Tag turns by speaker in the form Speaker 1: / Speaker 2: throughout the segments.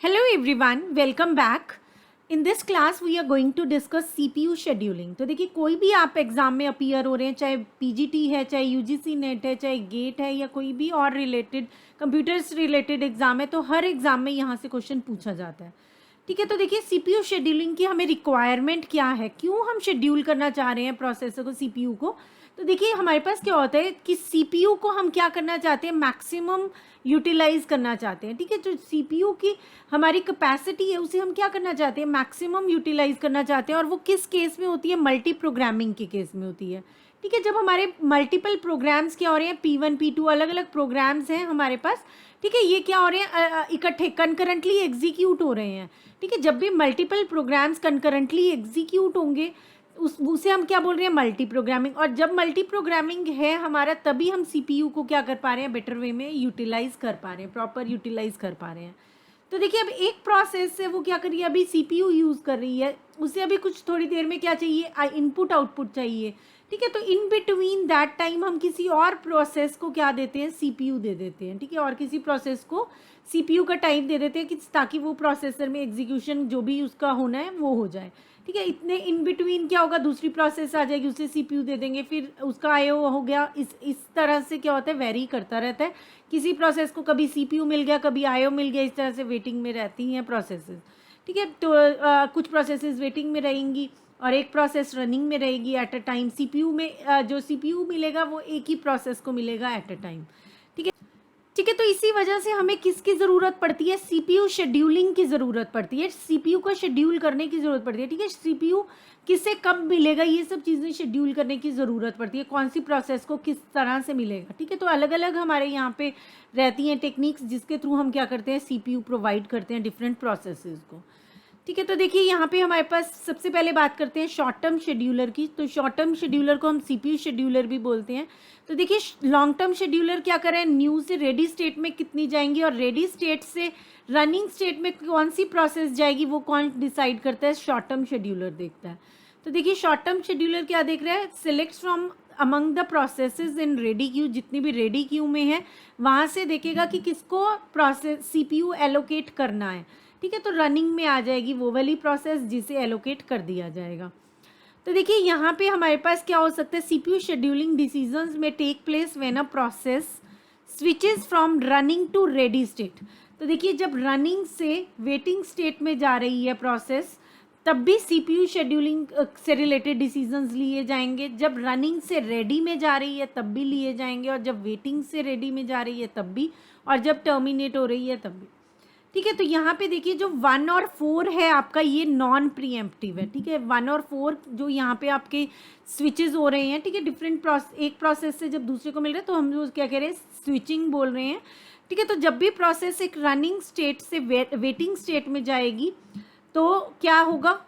Speaker 1: Hello everyone, welcome back. In this class we are going to discuss CPU scheduling. तो देखिए कोई भी आप एग्ज़ाम में अपीयर हो रहे हैं, चाहे पीजीटी है, चाहे यूजीसी नेट है, चाहे गेट है या कोई भी और रिलेटेड कंप्यूटर्स रिलेटेड एग्ज़ाम है, तो हर एग्ज़ाम में यहाँ से क्वेश्चन पूछा जाता है. ठीक है, तो देखिए सीपीयू शेड्यूलिंग की हमें रिक्वायरमेंट क्या है, क्यों हम शेड्यूल करना चाह रहे हैं प्रोसेसर को, सीपीयू को. तो देखिए हमारे पास क्या होता है कि सीपीयू को हम क्या करना चाहते हैं, मैक्सिमम यूटिलाइज करना चाहते हैं. ठीक है, जो सीपीयू की हमारी कैपेसिटी है उसे हम क्या करना चाहते हैं, मैक्सिमम यूटिलाइज करना चाहते हैं. और वो किस केस में होती है, मल्टी प्रोग्रामिंग के केस में होती है. ठीक है, जब हमारे मल्टीपल प्रोग्राम्स क्या हो रहे हैं, P1 P2 अलग अलग प्रोग्राम्स हैं हमारे पास. ठीक है, ये क्या हो रहे हैं, इकट्ठे कंकरेंटली एग्जीक्यूट हो रहे हैं. ठीक है, जब भी मल्टीपल प्रोग्राम्स कंकरेंटली एग्जीक्यूट होंगे उसे हम क्या बोल रहे हैं, मल्टी प्रोग्रामिंग. और जब मल्टी प्रोग्रामिंग है हमारा, तभी हम सीपीयू को क्या कर पा रहे हैं, बेटर वे में यूटिलाइज कर पा रहे हैं, प्रॉपर यूटिलाइज कर पा रहे हैं. तो देखिए अब एक प्रोसेस से वो क्या कर रही है, अभी सीपीयू यूज़ कर रही है, उसे अभी कुछ थोड़ी देर में क्या चाहिए, इनपुट आउटपुट चाहिए. ठीक है, तो इन बिटवीन दैट टाइम हम किसी और प्रोसेस को क्या देते हैं, सीपीयू दे देते हैं. ठीक है, और किसी प्रोसेस को सीपीयू का टाइम दे देते हैं कि ताकि वो प्रोसेसर में एग्जीक्यूशन जो भी उसका होना है वो हो जाए. ठीक है, इतने इन बिटवीन क्या होगा, दूसरी प्रोसेस आ जाएगी, उसे सीपीयू दे देंगे, फिर उसका आईओ हो गया. इस तरह से क्या होता है, वेरी करता रहता है. किसी प्रोसेस को कभी सीपीयू मिल गया, कभी आईओ मिल गया, इस तरह से वेटिंग में रहती हैं प्रोसेसेस. ठीक है, तो कुछ प्रोसेसेस वेटिंग में रहेंगी और एक प्रोसेस रनिंग में रहेगी एट अ टाइम. सीपीयू में जो सीपीयू मिलेगा वो एक ही प्रोसेस को मिलेगा एट अ टाइम. ठीक है, ठीक है, तो इसी वजह से हमें किसकी ज़रूरत पड़ती है, सीपीयू शेड्यूलिंग की ज़रूरत पड़ती है, सीपीयू को शेड्यूल करने की ज़रूरत पड़ती है. ठीक है, सीपीयू किसे कब मिलेगा, ये सब चीज़ें शेड्यूल करने की ज़रूरत पड़ती है, कौन सी प्रोसेस को किस तरह से मिलेगा. ठीक है, तो अलग अलग हमारे यहाँ पे रहती हैं टेक्निक्स जिसके थ्रू हम क्या करते हैं, सीपीयू प्रोवाइड करते हैं डिफरेंट प्रोसेसेस को. ठीक है, तो देखिए यहाँ पे हमारे पास सबसे पहले बात करते हैं शॉर्ट टर्म शेड्यूलर की. तो शॉर्ट टर्म शेड्यूलर को हम सीपीयू शेड्यूलर भी बोलते हैं. तो देखिए लॉन्ग टर्म शेड्यूलर क्या कर रहे हैं, न्यू से रेडी स्टेट में कितनी जाएंगी और रेडी स्टेट से रनिंग स्टेट में कौन सी प्रोसेस जाएगी, वो कौन डिसाइड करता है, शॉर्ट टर्म शेड्यूलर देखता है. तो देखिए शॉर्ट टर्म शेड्यूलर क्या देख रहा है, select from among the processes in ready queue, जितनी भी रेडी क्यू में है वहाँ से देखेगा कि किसको प्रोसेस सीपीयू एलोकेट करना है. ठीक है, तो रनिंग में आ जाएगी वो वाली प्रोसेस जिसे एलोकेट कर दिया जाएगा. तो देखिए यहाँ पे हमारे पास क्या हो सकता है, सीपीयू शेड्यूलिंग डिसीजंस में take place when a process switches from running to ready state. तो देखिए जब रनिंग से वेटिंग स्टेट में जा रही है प्रोसेस, तब भी सीपीयू शेड्यूलिंग से रिलेटेड डिसीजंस लिए जाएंगे. जब रनिंग से रेडी में जा रही है तब भी लिए जाएंगे, और जब वेटिंग से रेडी में जा रही है तब भी, और जब टर्मिनेट हो रही है तब भी. ठीक है, तो यहाँ पे देखिए जो 1 और 4 है आपका, ये नॉन प्रीएम्प्टिव है. ठीक है, 1 और 4 जो यहाँ पे आपके स्विचेस हो रहे हैं. ठीक है, डिफरेंट एक प्रोसेस से जब दूसरे को मिल रहा है तो हम जो क्या कह रहे हैं, स्विचिंग बोल रहे हैं. ठीक है, तो जब भी प्रोसेस एक रनिंग स्टेट से वेटिंग स्टेट में जाएगी तो क्या होगा,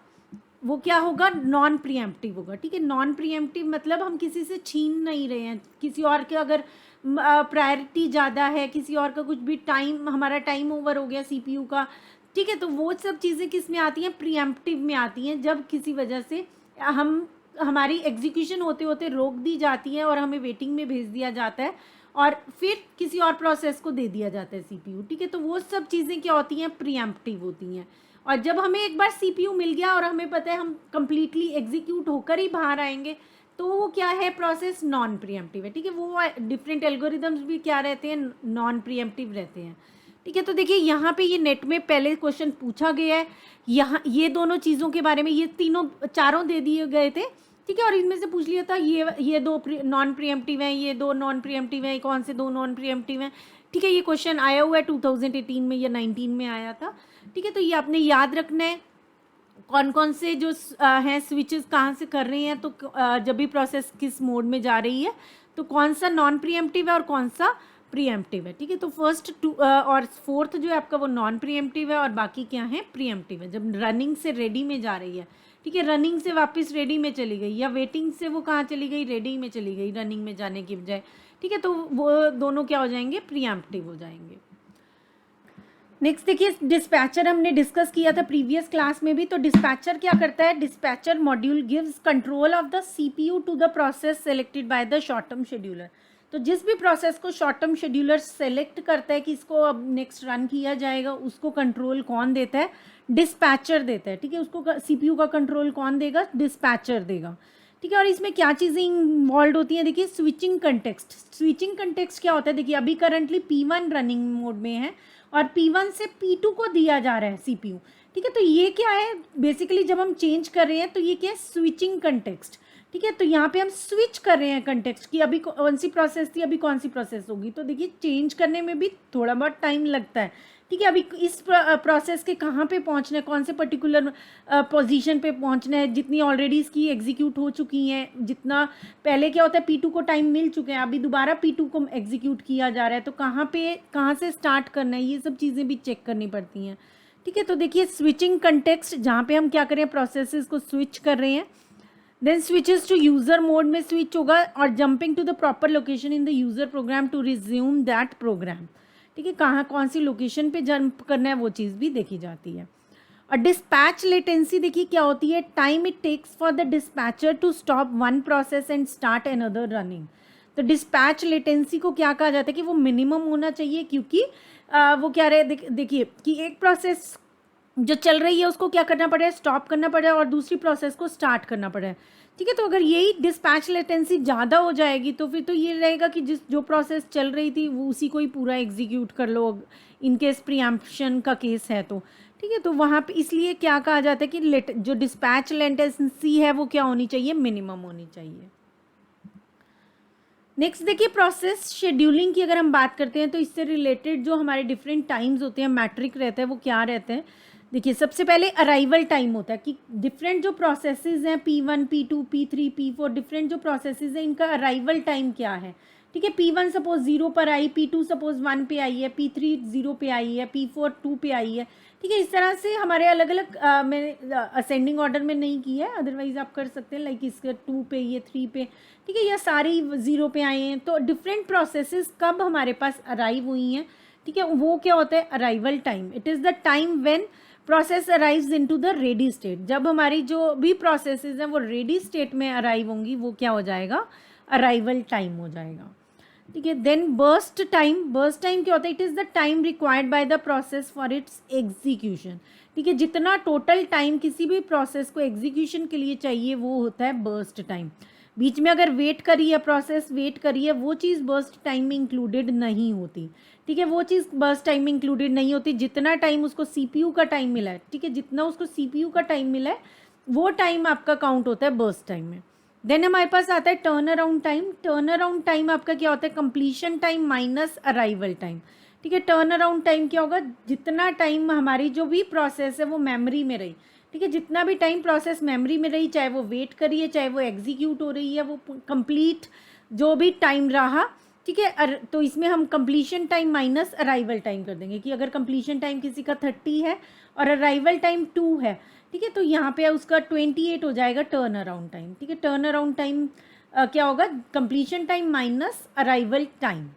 Speaker 1: वो क्या होगा, नॉन प्रीएम्प्टिव होगा. ठीक है, नॉन प्रीएम्प्टिव मतलब हम किसी से छीन नहीं रहे हैं, किसी और के अगर प्रायोरिटी ज़्यादा है, किसी और का कुछ भी टाइम, हमारा टाइम ओवर हो गया सीपीयू का. ठीक है, तो वो सब चीज़ें किस में आती हैं, प्रीएम्प्टिव में आती हैं, जब किसी वजह से हमारी एग्जीक्यूशन होते होते रोक दी जाती है और हमें वेटिंग में भेज दिया जाता है और फिर किसी और प्रोसेस को दे दिया जाता है सीपीयू. ठीक है, तो वो सब चीज़ें क्या होती हैं, प्रीएम्प्टिव होती हैं. और जब हमें एक बार सीपीयू मिल गया और हमें पता है हम कंप्लीटली एग्जीक्यूट होकर ही बाहर आएंगे, तो वो क्या है, प्रोसेस नॉन प्रीएम्प्टिव है. ठीक है, वो डिफरेंट एल्गोरिदम्स भी क्या रहते हैं, नॉन प्रीएम्प्टिव रहते हैं. ठीक है, तो देखिए यहाँ पे ये नेट में पहले क्वेश्चन पूछा गया है, यहाँ ये दोनों चीज़ों के बारे में, ये चारों दे दिए गए थे. ठीक है, और इनमें से पूछ लिया था ये दो नॉन प्रीएम्प्टिव हैं, ये दो नॉन प्रीएम्प्टिव हैं, कौन से दो नॉन प्रीएम्प्टिव हैं. ठीक है, ये क्वेश्चन आया हुआ है 2018 में या 19 में आया था. ठीक है, तो ये आपने याद रखना है, कौन कौन से जो हैं स्विचेस कहाँ से कर रहे हैं. तो जब भी प्रोसेस किस मोड में जा रही है तो कौन सा नॉन प्रीएम्प्टिव है और कौन सा प्रीएम्प्टिव है. ठीक है, तो फर्स्ट और फोर्थ जो है आपका वो नॉन प्रीएम्प्टिव है और बाकी क्या है, प्रीएम्प्टिव है, जब रनिंग से रेडी में जा रही है. ठीक है, रनिंग से वापस रेडी में चली गई या वेटिंग से वो कहाँ चली गई, रेडी में चली गई, रनिंग में जाने की बजाय. ठीक है, तो वो दोनों क्या हो जाएंगे, प्रीएम्प्टिव हो जाएंगे. नेक्स्ट देखिए डिस्पैचर हमने डिस्कस किया था प्रीवियस क्लास में भी. तो डिस्पैचर क्या करता है, dispatcher module gives control of the CPU to the process selected by the short term scheduler. तो जिस भी प्रोसेस को शॉर्ट टर्म शेड्यूलर सेलेक्ट करता है कि इसको अब नेक्स्ट रन किया जाएगा, उसको कंट्रोल कौन देता है? डिस्पैचर देता है, ठीक है। उसको सीपीयू का कंट्रोल कौन देगा? डिस्पैचर देगा, ठीक है। और इसमें क्या चीज़ें इन्वॉल्व होती हैं? देखिए, स्विचिंग कंटेक्स्ट। स्विचिंग कंटेक्स्ट क्या होता है? देखिए, अभी करंटली P1 रनिंग मोड में है और P1 से P2 को दिया जा रहा है सीपीयू, ठीक है। तो ये क्या है? बेसिकली जब हम चेंज कर रहे हैं तो ये क्या है? स्विचिंग कंटेक्स्ट, ठीक है। तो यहाँ पे हम स्विच कर रहे हैं कंटेक्स्ट की, अभी कौन सी प्रोसेस थी, अभी कौन सी प्रोसेस होगी। तो देखिए, चेंज करने में भी थोड़ा बहुत टाइम लगता है, ठीक है। अभी इस प्रोसेस के कहाँ पे पहुँचना है, कौन से पर्टिकुलर पोजीशन पे पहुँचना है, जितनी ऑलरेडी इसकी एग्जीक्यूट हो चुकी हैं, जितना पहले क्या होता है P2 को टाइम मिल चुके हैं, अभी दोबारा P2 को एग्जीक्यूट किया जा रहा है, तो कहाँ से स्टार्ट करना है, ये सब चीज़ें भी चेक करनी पड़ती हैं, ठीक है। तो देखिए, स्विचिंग कंटेक्स्ट जहाँ पे हम क्या कर रहे हैं? प्रोसेसेस को स्विच कर रहे हैं। Then switches to user mode में स्विच होगा और jumping to the proper location in the user program to resume that program, ठीक है। कहाँ कौन सी लोकेशन पे जंप करना है वो चीज़ भी देखी जाती है। और डिस्पैच लेटेंसी देखिए क्या होती है? Time it takes for the dispatcher to stop one process and start another running. तो डिस्पैच लेटेंसी को क्या कहा जाता है? कि वो मिनिमम होना चाहिए, क्योंकि वो क्या रहे, देखिए कि एक प्रोसेस जो चल रही है उसको क्या करना पड़े? स्टॉप करना पड़े और दूसरी प्रोसेस को स्टार्ट करना पड़े, ठीक है। तो अगर यही डिस्पैच लेटेंसी ज़्यादा हो जाएगी तो फिर तो ये रहेगा कि जो प्रोसेस चल रही थी वो उसी को ही पूरा एग्जीक्यूट कर लो, इनकेस प्रीएम्प्शन का केस है तो, ठीक है। तो वहाँ पे इसलिए क्या कहा जाता है कि जो डिस्पैच लेटेंसी है वो क्या होनी चाहिए? मिनिमम होनी चाहिए। नेक्स्ट देखिए, प्रोसेस शेड्यूलिंग की अगर हम बात करते हैं तो इससे रिलेटेड जो हमारे डिफरेंट टाइम्स होते हैं, मैट्रिक रहता है, वो क्या रहते हैं? देखिए, सबसे पहले अराइवल टाइम होता है कि डिफरेंट जो प्रोसेसेस हैं P1 P2 P3 P4, different जो प्रोसेसेस हैं इनका अराइवल टाइम क्या है, ठीक है। P1 सपोज 0 पर आई, P2 सपोज 1 पे आई है, P3 0 पे आई है, P4 2 पे आई है, ठीक है। इस तरह से हमारे अलग अलग मैंने असेंडिंग ऑर्डर में नहीं की है, अदरवाइज आप कर सकते हैं, लाइक इसके 2 पे, ये 3 पे, ठीक है, या सारी 0 पे आए हैं। तो डिफरेंट प्रोसेसेस कब हमारे पास अराइव हुई हैं, ठीक है, वो क्या होता है? Arrival time. It is the time when process arrives into the ready state. जब हमारी जो भी प्रोसेसेस हैं वो रेडी स्टेट में अराइव होंगी, वो क्या हो जाएगा? अराइवल टाइम हो जाएगा, ठीक है। Then burst time. Burst time क्या होता है? It is the time required by the process for its execution, ठीक है। जितना टोटल टाइम किसी भी प्रोसेस को एग्जीक्यूशन के लिए चाहिए वो होता है बर्स्ट टाइम। बीच में अगर वेट करी है, प्रोसेस वेट करी है, वो चीज़ बर्स्ट टाइम में इंक्लूडेड नहीं होती, ठीक है। वो चीज़ बर्स्ट टाइम में इंक्लूडेड नहीं होती। जितना टाइम उसको सीपीयू का टाइम मिला है, ठीक है, जितना उसको सीपीयू का टाइम मिला है वो टाइम आपका काउंट होता है बर्स्ट टाइम में। देन हमारे पास आता है turn around time. Turn around time आपका क्या होता है? Completion time minus arrival time, ठीक है। टर्न अराउंड टाइम क्या होगा? जितना टाइम हमारी जो भी प्रोसेस है वो मेमोरी में रही, ठीक है, जितना भी टाइम प्रोसेस मेमोरी में रही, चाहे वो वेट करी है, चाहे वो एग्जीक्यूट हो रही है, वो कंप्लीट जो भी टाइम रहा, ठीक है। तो इसमें हम completion time minus arrival time कर देंगे कि अगर कंप्लीशन टाइम किसी का 30 है और अराइवल टाइम 2 है, ठीक है, तो यहाँ पे उसका 28 हो जाएगा टर्न अराउंड टाइम, ठीक है। टर्न अराउंड टाइम क्या होगा? Completion time minus arrival time.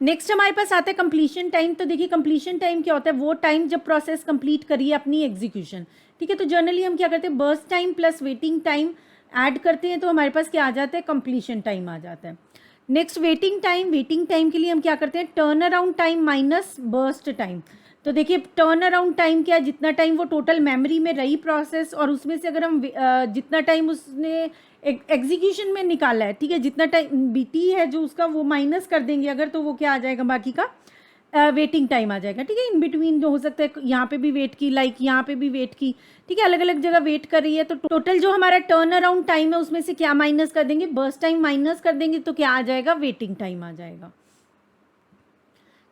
Speaker 1: Next हमारे पास आता है कंप्लीशन टाइम। तो देखिए, कंप्लीशन टाइम क्या होता है? वो टाइम जब प्रोसेस कंप्लीट करिए अपनी एग्जीक्यूशन, ठीक है। तो जनरली हम क्या करते हैं? Burst time plus waiting time add करते हैं तो हमारे पास क्या आ जाता है? कंप्लीशन टाइम आ जाता है। Next waiting time. Waiting time के लिए हम क्या करते हैं? Turn around time minus burst time. तो देखिए, टर्न अराउंड टाइम क्या है? जितना टाइम वो टोटल मेमोरी में रही प्रोसेस और उसमें से अगर हम जितना टाइम उसने एग्जीक्यूशन में निकाला है, ठीक है, जितना टाइम बीटी है जो उसका, वो माइनस कर देंगे अगर, तो वो क्या आ जाएगा? बाकी का वेटिंग टाइम आ जाएगा, ठीक है। इन बिटवीन जो हो सकता है, यहाँ पे भी वेट की, लाइक यहाँ पे भी वेट की, ठीक है, अलग अलग जगह वेट कर रही है, तो टोटल जो हमारा टर्न अराउंड टाइम है उसमें से क्या माइनस कर देंगे? बर्स्ट टाइम माइनस कर देंगे, तो क्या आ जाएगा? वेटिंग टाइम आ जाएगा।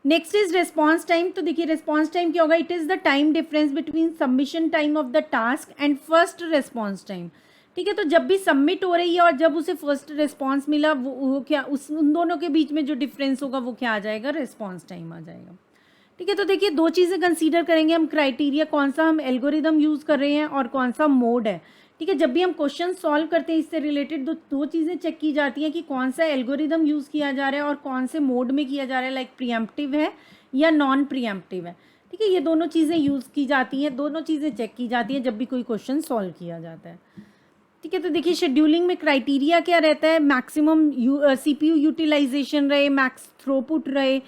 Speaker 1: Next is response time. तो देखिए, रिस्पॉन्स टाइम क्या होगा? It is the time difference between submission time of the task and first response time, ठीक है। तो जब भी सबमिट हो रही है और जब उसे फर्स्ट रिस्पॉन्स मिला, वो क्या, उन दोनों के बीच में जो डिफरेंस होगा वो क्या आ जाएगा? रिस्पॉन्स टाइम आ जाएगा, ठीक है। तो देखिए, दो चीज़ें कंसीडर करेंगे हम क्राइटेरिया, कौन सा हम एल्गोरिदम यूज़ कर रहे हैं और कौन सा मोड है, ठीक है। जब भी हम क्वेश्चन सॉल्व करते हैं इससे रिलेटेड दो चीज़ें चेक की जाती हैं कि कौन सा एल्गोरिदम यूज़ किया जा रहा है और कौन से मोड में किया जा रहा है, लाइक प्रीएम्प्टिव है या नॉन प्रीएम्प्टिव है, ठीक है। ये दोनों चीज़ें यूज़ की जाती हैं, दोनों चीज़ें चेक की जाती हैं जब भी कोई क्वेश्चन सॉल्व किया जाता है, ठीक है, तो देखिए शेड्यूलिंग में क्राइटेरिया क्या रहता है, मैक्सिमम सीपीयू यूटिलाइजेशन रहे, मैक्स थ्रूपुट रहे,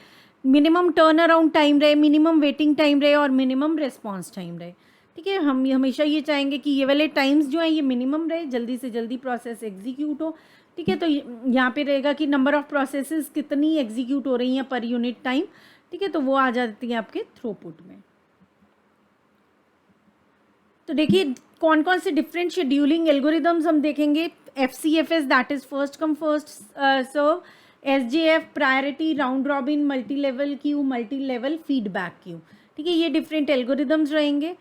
Speaker 1: मिनिमम टर्न अराउंड टाइम रहे, मिनिमम वेटिंग टाइम रहे और मिनिमम रिस्पांस टाइम रहे। ठीक है, हम हमेशा ये चाहेंगे कि ये वाले टाइम्स जो हैं ये मिनिमम रहे, जल्दी से जल्दी प्रोसेस एग्जीक्यूट हो। ठीक है, तो यहाँ पे रहेगा कि नंबर ऑफ प्रोसेसेस कितनी एग्जीक्यूट हो रही हैं पर यूनिट टाइम। ठीक है, तो वो आ जाती है आपके थ्रूपुट में। तो देखिए कौन कौन से डिफरेंट शेड्यूलिंग एल्गोरिदम्स हम देखेंगे। FCFS that is first come first serve, SJF priority, round robin, multi level queue, multi level feedback queue. ठीक है, ये डिफरेंट एल्गोरिदम्स रहेंगे।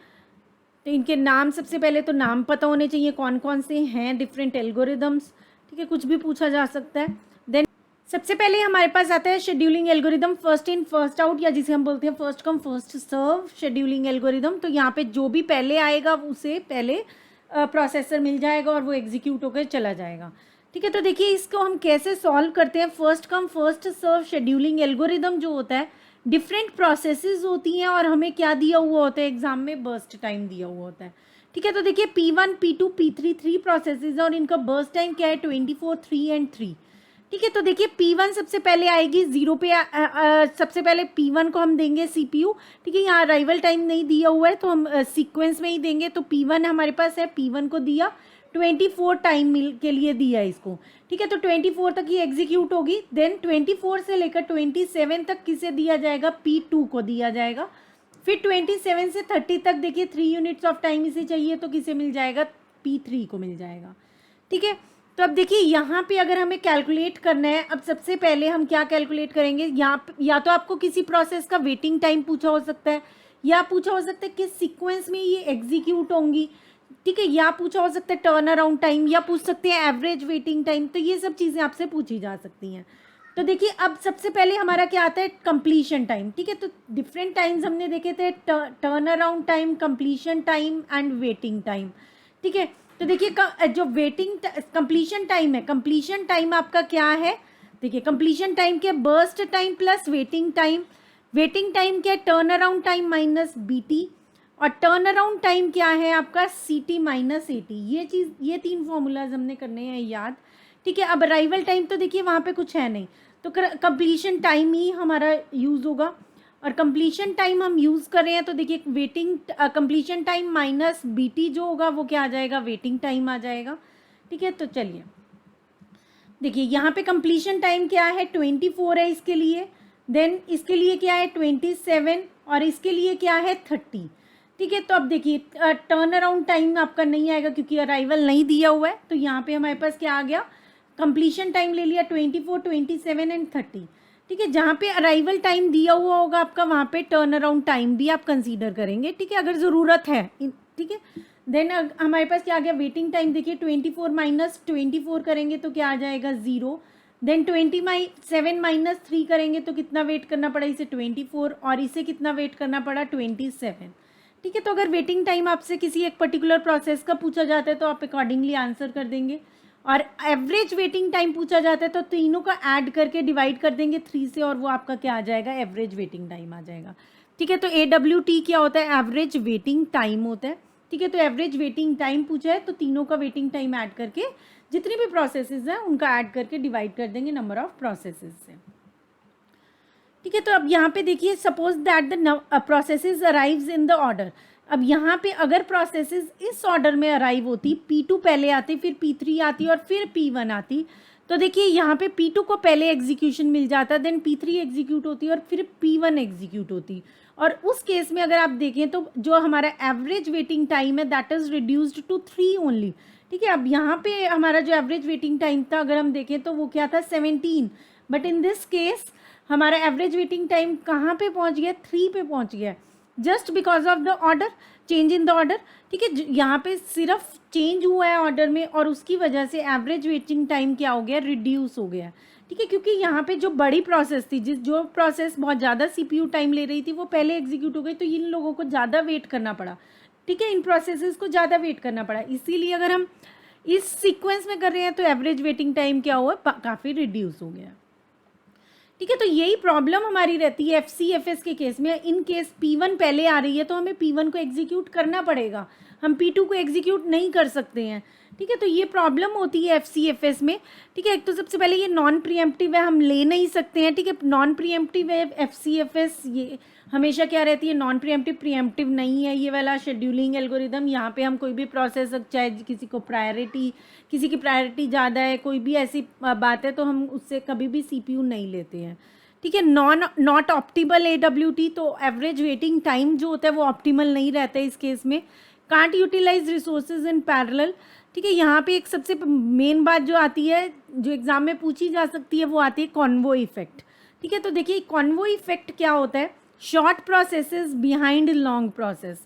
Speaker 1: तो इनके नाम, सबसे पहले तो नाम पता होने चाहिए कौन कौन से हैं डिफरेंट एल्गोरिदम्स। ठीक है, कुछ भी पूछा जा सकता है। देन सबसे पहले हमारे पास आता है scheduling algorithm first in first out, या जिसे हम बोलते हैं first come first serve scheduling algorithm. तो यहाँ पे जो भी पहले आएगा उसे पहले प्रोसेसर मिल जाएगा और वो एग्जीक्यूट होकर चला जाएगा। ठीक है, तो देखिए इसको हम कैसे सॉल्व करते हैं। First come first serve scheduling algorithm जो होता है, डिफरेंट प्रोसेसेस होती हैं और हमें क्या दिया हुआ होता है एग्जाम में, बर्स्ट टाइम दिया हुआ होता है। ठीक है, तो देखिए P1 P2 P3 3 प्रोसेसेस और इनका बर्स्ट टाइम क्या है, 24 3 एंड 3। ठीक है, तो देखिए P1 सबसे पहले आएगी 0 पे। सबसे पहले P1 को हम देंगे CPU। ठीक है, यहाँ अराइवल टाइम नहीं दिया हुआ है तो हम सीक्वेंस में ही देंगे। तो P1 हमारे पास है, P1 को दिया 24 टाइम के लिए दिया इसको। ठीक है, तो 24 तक ही एग्जीक्यूट होगी। देन 24 से लेकर 27 तक किसे दिया जाएगा, P2 को दिया जाएगा। फिर 27 से 30 तक देखिए 3 यूनिट्स ऑफ टाइम इसे चाहिए तो किसे मिल जाएगा, P3 को मिल जाएगा। ठीक है, तो अब देखिए यहाँ पे अगर हमें कैलकुलेट करना है, अब सबसे पहले हम क्या कैलकुलेट करेंगे, यहाँ या तो आपको किसी प्रोसेस का वेटिंग टाइम पूछा हो सकता है, या पूछा हो सकता है किस सीक्वेंस में ये एग्जीक्यूट होंगी। ठीक है, या पूछा हो सकता है टर्न अराउंड टाइम, या पूछ सकते हैं एवरेज वेटिंग टाइम। तो ये सब चीज़ें आपसे पूछी जा सकती हैं। तो देखिए अब सबसे पहले हमारा क्या आता है, कंप्लीशन टाइम। ठीक है, तो डिफरेंट टाइम्स हमने देखे थे, turn around time, completion time and waiting time. ठीक है, तो देखिए जो वेटिंग कंप्लीशन टाइम है, कंप्लीशन टाइम आपका क्या है, देखिए कंप्लीशन टाइम क्या, burst time plus waiting time. Waiting time क्या है, turn around time minus BT, और टर्न अराउंड टाइम क्या है आपका, CT माइनस AT। ये 3 फॉर्मूलाज हमने करने हैं याद। ठीक है, अब अराइवल टाइम तो देखिए वहाँ पे कुछ है नहीं, तो कंप्लीशन टाइम ही हमारा यूज़ होगा। और कंप्लीशन टाइम हम यूज़ कर रहे हैं तो देखिए waiting completion time minus BT जो होगा वो क्या आ जाएगा, वेटिंग टाइम आ जाएगा। ठीक है, तो चलिए देखिए यहाँ पे कंप्लीशन टाइम क्या है, 24 है इसके लिए। देन इसके लिए क्या है 27, और इसके लिए क्या है 30। ठीक है, तो अब देखिए टर्न अराउंड टाइम आपका नहीं आएगा क्योंकि अराइवल नहीं दिया हुआ है। तो यहाँ पे हमारे पास क्या आ गया, कंप्लीशन टाइम ले लिया 24 27 एंड 30। ठीक है, जहाँ पे अराइवल टाइम दिया हुआ होगा आपका वहाँ पे टर्न अराउंड टाइम भी आप कंसीडर करेंगे। ठीक है, अगर ज़रूरत है। ठीक है, देन हमारे पास क्या आ गया, वेटिंग टाइम देखिए 24 माइनस 24 करेंगे तो क्या आ जाएगा 0। देन 27 माइनस 3 करेंगे तो कितना वेट करना पड़ा इसे, 24, और इसे कितना वेट करना पड़ा 27। ठीक है, तो अगर वेटिंग टाइम आपसे किसी एक पर्टिकुलर प्रोसेस का पूछा जाता है तो आप अकॉर्डिंगली आंसर कर देंगे। और एवरेज वेटिंग टाइम पूछा जाता है तो तीनों का ऐड करके डिवाइड कर देंगे 3 से, और वो आपका क्या आ जाएगा, एवरेज वेटिंग टाइम आ जाएगा। ठीक है, तो AWT क्या होता है, एवरेज वेटिंग टाइम होता है। ठीक है, तो एवरेज वेटिंग टाइम पूछा है तो तीनों का वेटिंग टाइम ऐड करके जितनी भी प्रोसेसेस हैं उनका ऐड करके डिवाइड कर देंगे नंबर ऑफ प्रोसेसेस से। ठीक है, तो अब यहाँ पे देखिए suppose that the processes arrives in the order. अब यहाँ पे अगर प्रोसेसेस इस ऑर्डर में अराइव होती, P2 पहले आती, फिर P3 आती और फिर P1 आती, तो देखिए यहाँ पे P2 को पहले एग्जीक्यूशन मिल जाता, देन P3 एग्जीक्यूट होती और फिर P1 एग्जीक्यूट होती। और उस केस में अगर आप देखें तो जो हमारा एवरेज वेटिंग टाइम है that is reduced to 3 only. ठीक है, अब यहाँ पे हमारा जो एवरेज वेटिंग टाइम था अगर हम देखें तो वो क्या था 17, बट इन दिस केस हमारा एवरेज वेटिंग टाइम कहाँ पे पहुँच गया, 3 पे पहुँच गया, just because of the order, change in the order. ठीक है, यहाँ पे सिर्फ चेंज हुआ है ऑर्डर में और उसकी वजह से एवरेज वेटिंग टाइम क्या हो गया, रिड्यूस हो गया। ठीक है, क्योंकि यहाँ पे जो बड़ी प्रोसेस थी, जो प्रोसेस बहुत ज़्यादा CPU टाइम ले रही थी वो पहले एग्जीक्यूट हो गई, तो इन लोगों को ज़्यादा वेट करना पड़ा। ठीक है, इन प्रोसेसेस को ज़्यादा वेट करना पड़ा, इसीलिए अगर हम इस सीक्वेंस में कर रहे हैं तो एवरेज वेटिंग टाइम क्या हुआ, काफ़ी रिड्यूस हो गया। ठीक है, तो यही प्रॉब्लम हमारी रहती है FCFS के केस में। इन केस P1 पहले आ रही है तो हमें P1 को एग्जीक्यूट करना पड़ेगा, हम P2 को एग्जीक्यूट नहीं कर सकते हैं। ठीक है। तो ये प्रॉब्लम होती है FCFS में। ठीक है, एक तो सबसे पहले ये नॉन प्रीएम्प्टिव है, हम ले नहीं सकते हैं। ठीक है, नॉन प्रीएम्प्टिव है FCFS, ये हमेशा क्या रहती है, नॉन प्रीएम्प्टिव, प्रीएम्प्टिव नहीं है ये वाला शेड्यूलिंग एल्गोरिदम। यहाँ पे हम कोई भी प्रोसेस, चाहे किसी को प्रायोरिटी, किसी की प्रायोरिटी ज़्यादा है, कोई भी ऐसी बात है, तो हम उससे कभी भी CPU नहीं लेते हैं। ठीक है, नॉट ऑप्टिमल AWT, तो एवरेज वेटिंग टाइम जो होता है वो ऑप्टिमल नहीं रहता है इस केस में। Can't utilize resources in parallel. ठीक है, यहाँ पे एक सबसे मेन बात जो आती है, जो एग्जाम में पूछी जा सकती है, वो आती है कॉन्वो इफेक्ट। ठीक है, तो देखिए कॉन्वो इफेक्ट क्या होता है, short processes behind long process.